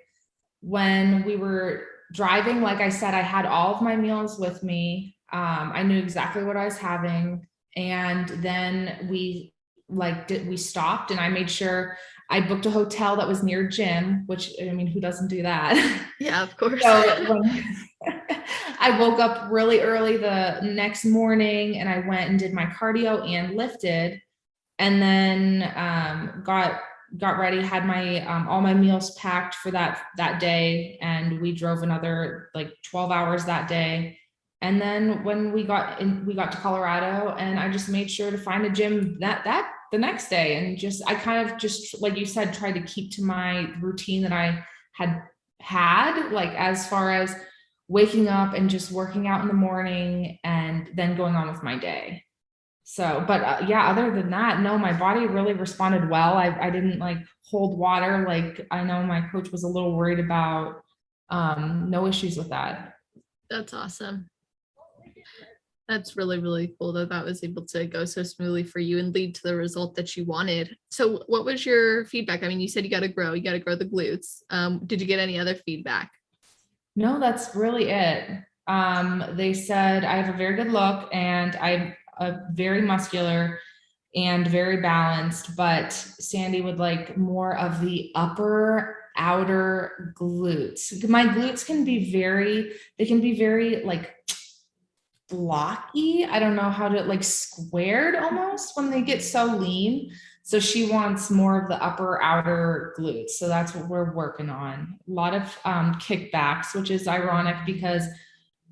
when we were driving, like I said, I had all of my meals with me. I knew exactly what I was having. And then we stopped and I made sure I booked a hotel that was near gym, which, I mean, who doesn't do that? Yeah, of course. So I woke up really early the next morning and I went and did my cardio and lifted, and then got ready, had my all my meals packed for that day, and we drove another like 12 hours that day. And then when we got to Colorado, and I just made sure to find a gym that the next day, and I kind of just, like you said, tried to keep to my routine that I had, like as far as waking up and just working out in the morning and then going on with my day. So, but yeah, other than that, no, my body really responded well. I didn't like hold water. Like I know my coach was a little worried about, no issues with that. That's awesome. That's really, really cool that was able to go so smoothly for you and lead to the result that you wanted. So what was your feedback? I mean, you said you got to grow the glutes. Did you get any other feedback? No, that's really it. They said I have a very good look and I'm very muscular and very balanced, but Sandy would like more of the upper outer glutes. My glutes can be very like blocky. I don't know how to, like, squared almost when they get so lean. So she wants more of the upper outer glutes. So that's what we're working on. A lot of kickbacks, which is ironic because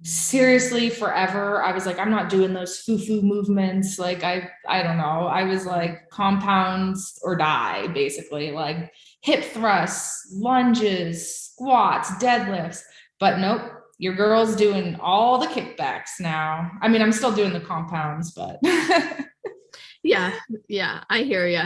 seriously, forever I was like, I'm not doing those foo-foo movements. Like I don't know. I was like compounds or die, basically, like hip thrusts, lunges, squats, deadlifts. But nope, your girl's doing all the kickbacks now. I mean, I'm still doing the compounds, but yeah, I hear you.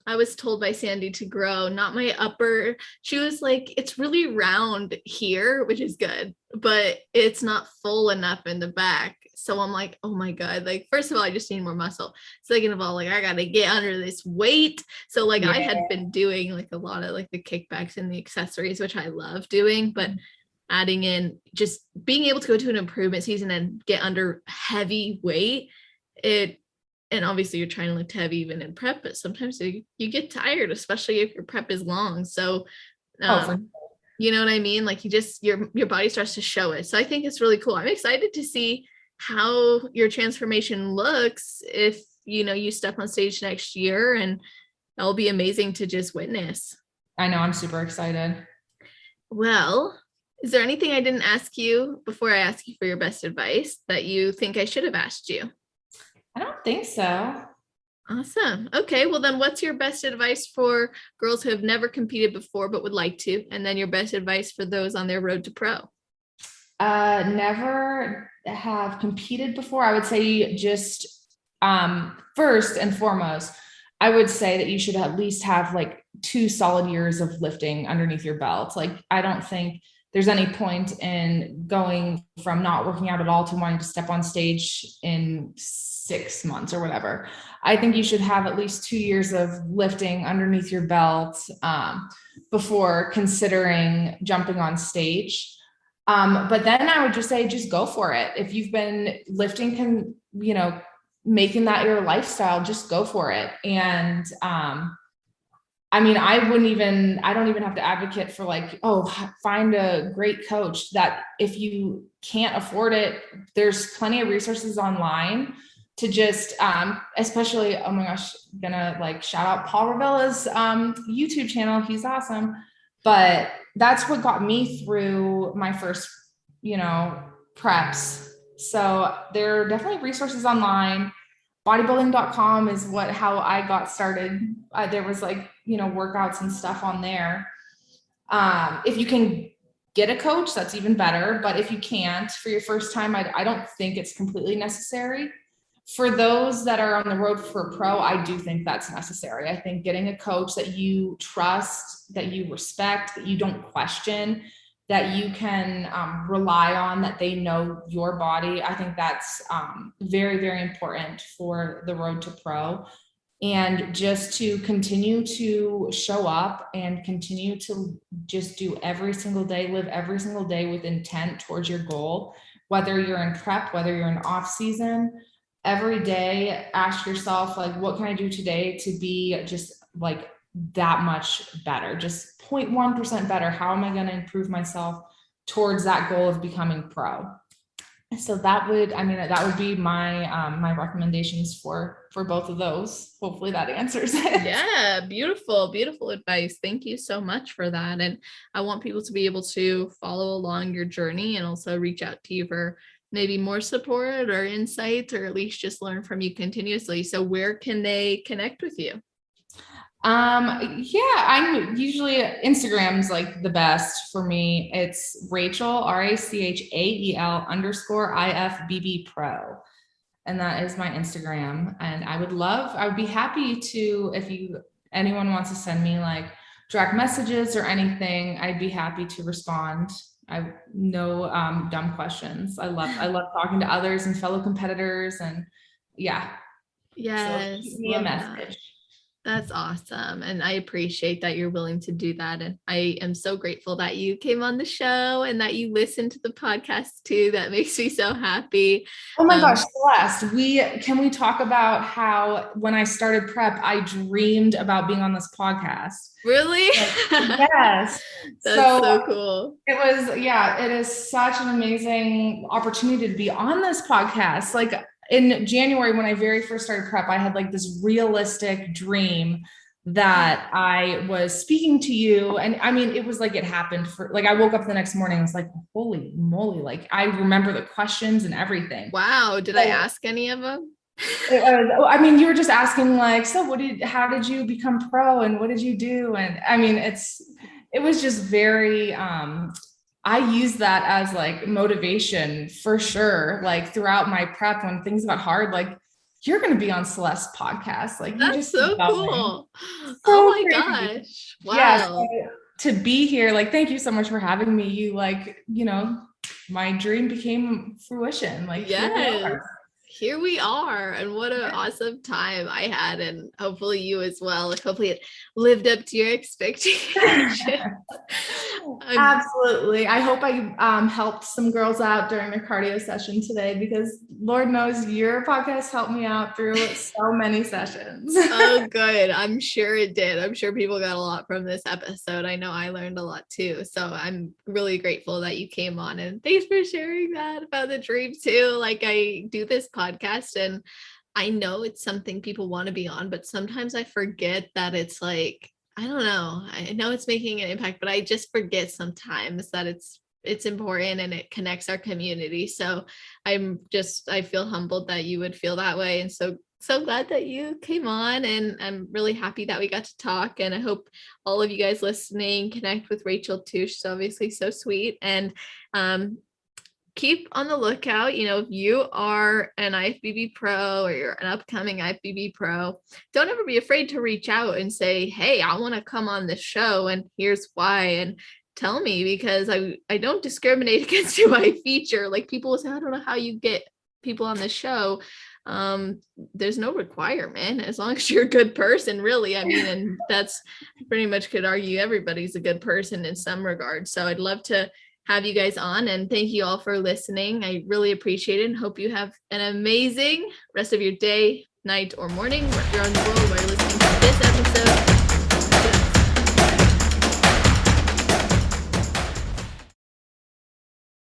I was told by Sandy to grow, not my upper. She was like, it's really round here, which is good, but it's not full enough in the back. So I'm like, oh my God, like, first of all, I just need more muscle. Second of all, like, I got to get under this weight. So like, yeah. I had been doing like a lot of like the kickbacks and the accessories, which I love doing, but adding in just being able to go to an improvement season and get under heavy weight, and obviously you're trying to lift heavy even in prep, but sometimes you get tired, especially if your prep is long. So, you know what I mean? Like your body starts to show it. So I think it's really cool. I'm excited to see how your transformation looks if, you step on stage next year, and that'll be amazing to just witness. I know, I'm super excited. Well, Is there anything I didn't ask you before I ask you for your best advice that you think I should have asked you? I don't think so. Awesome. Okay. Well, then what's your best advice for girls who have never competed before but would like to? And then your best advice for those on their road to pro? Never have competed before. I would say just first and foremost, I would say that you should at least have like 2 solid years of lifting underneath your belt. Like, I don't think there's any point in going from not working out at all to wanting to step on stage in 6 months or whatever. I think you should have at least 2 years of lifting underneath your belt before considering jumping on stage. But then I would just say, just go for it. If you've been lifting, making that your lifestyle, just go for it. And, I mean, I don't even have to advocate for like, find a great coach. That if you can't afford it, there's plenty of resources online to just, especially, oh my gosh, gonna like shout out Paul Revelia's YouTube channel. He's awesome. But that's what got me through my first, preps. So there are definitely resources online. Bodybuilding.com is how I got started. There was like, workouts and stuff on there. If you can get a coach, that's even better. But if you can't for your first time, I don't think it's completely necessary. For those that are on the road for pro, I do think that's necessary. I think getting a coach that you trust, that you respect, that you don't question, that you can rely on, that they know your body. I think that's very, very important for the road to pro. And just to continue to show up and continue to just do every single day, live every single day with intent towards your goal, whether you're in prep, whether you're in off season. Every day, ask yourself, like, what can I do today to be just like that much better, just 0.1% better? How am I going to improve myself towards that goal of becoming pro? So that would be my my recommendations for both of those. Hopefully that answers it. Yeah, beautiful, beautiful advice. Thank you so much for that. And I want people to be able to follow along your journey and also reach out to you for maybe more support or insights, or at least just learn from you continuously. So where can they connect with you? I'm usually, Instagram's like the best for me. It's Rachael, RACHAEL _IFBB Pro. And that is my Instagram. And I would be happy to, if anyone wants to send me like direct messages or anything, I'd be happy to respond. I no dumb questions. I love talking to others and fellow competitors, and yeah. Yes. So shoot me a message. That's awesome. And I appreciate that you're willing to do that. And I am so grateful that you came on the show and that you listened to the podcast too. That makes me so happy. Oh my gosh, Celeste, can we talk about how when I started prep, I dreamed about being on this podcast? Really? Yes. That's so cool. It is such an amazing opportunity to be on this podcast. Like, in January, when I very first started prep, I had like this realistic dream that I was speaking to you. And I mean, it was like, it happened I woke up the next morning. I was like, holy moly. Like, I remember the questions and everything. Wow. Did I ask any of them? You were just asking like, so how did you become pro and what did you do? And I mean, it was just very, I use that as like motivation for sure. Like throughout my prep, when things got hard, like, you're going to be on Celeste's podcast. Like, that's so cool. So oh my crazy. Gosh. Wow. Yeah, so to be here, like, thank you so much for having me. You my dream became fruition. Like, yes. Here we are, and what an awesome time I had, and hopefully you as well. Hopefully it lived up to your expectations. Absolutely. I hope I helped some girls out during their cardio session today, because Lord knows your podcast helped me out through so many sessions. Oh, good. I'm sure it did. I'm sure people got a lot from this episode. I know I learned a lot too. So I'm really grateful that you came on, and thanks for sharing that about the dream too. Like, I do this podcast and I know it's something people want to be on, but sometimes I forget that it's like, I don't know. I know it's making an impact, but I just forget sometimes that it's it's important and it connects our community. So I feel humbled that you would feel that way. And so glad that you came on, and I'm really happy that we got to talk. And I hope all of you guys listening connect with Rachael too. She's obviously so sweet. And keep on the lookout. If you are an IFBB pro or you're an upcoming IFBB pro, don't ever be afraid to reach out and say, hey, I want to come on this show and here's why. And tell me, because I don't discriminate against who I feature. Like, people will say, I don't know how you get people on the show. There's no requirement as long as you're a good person, really. I mean, and that's pretty much, could argue everybody's a good person in some regard. So I'd love to have you guys on, and thank you all for listening. I really appreciate it, and hope you have an amazing rest of your day, night, or morning, wherever you're on the world where you're listening to this episode.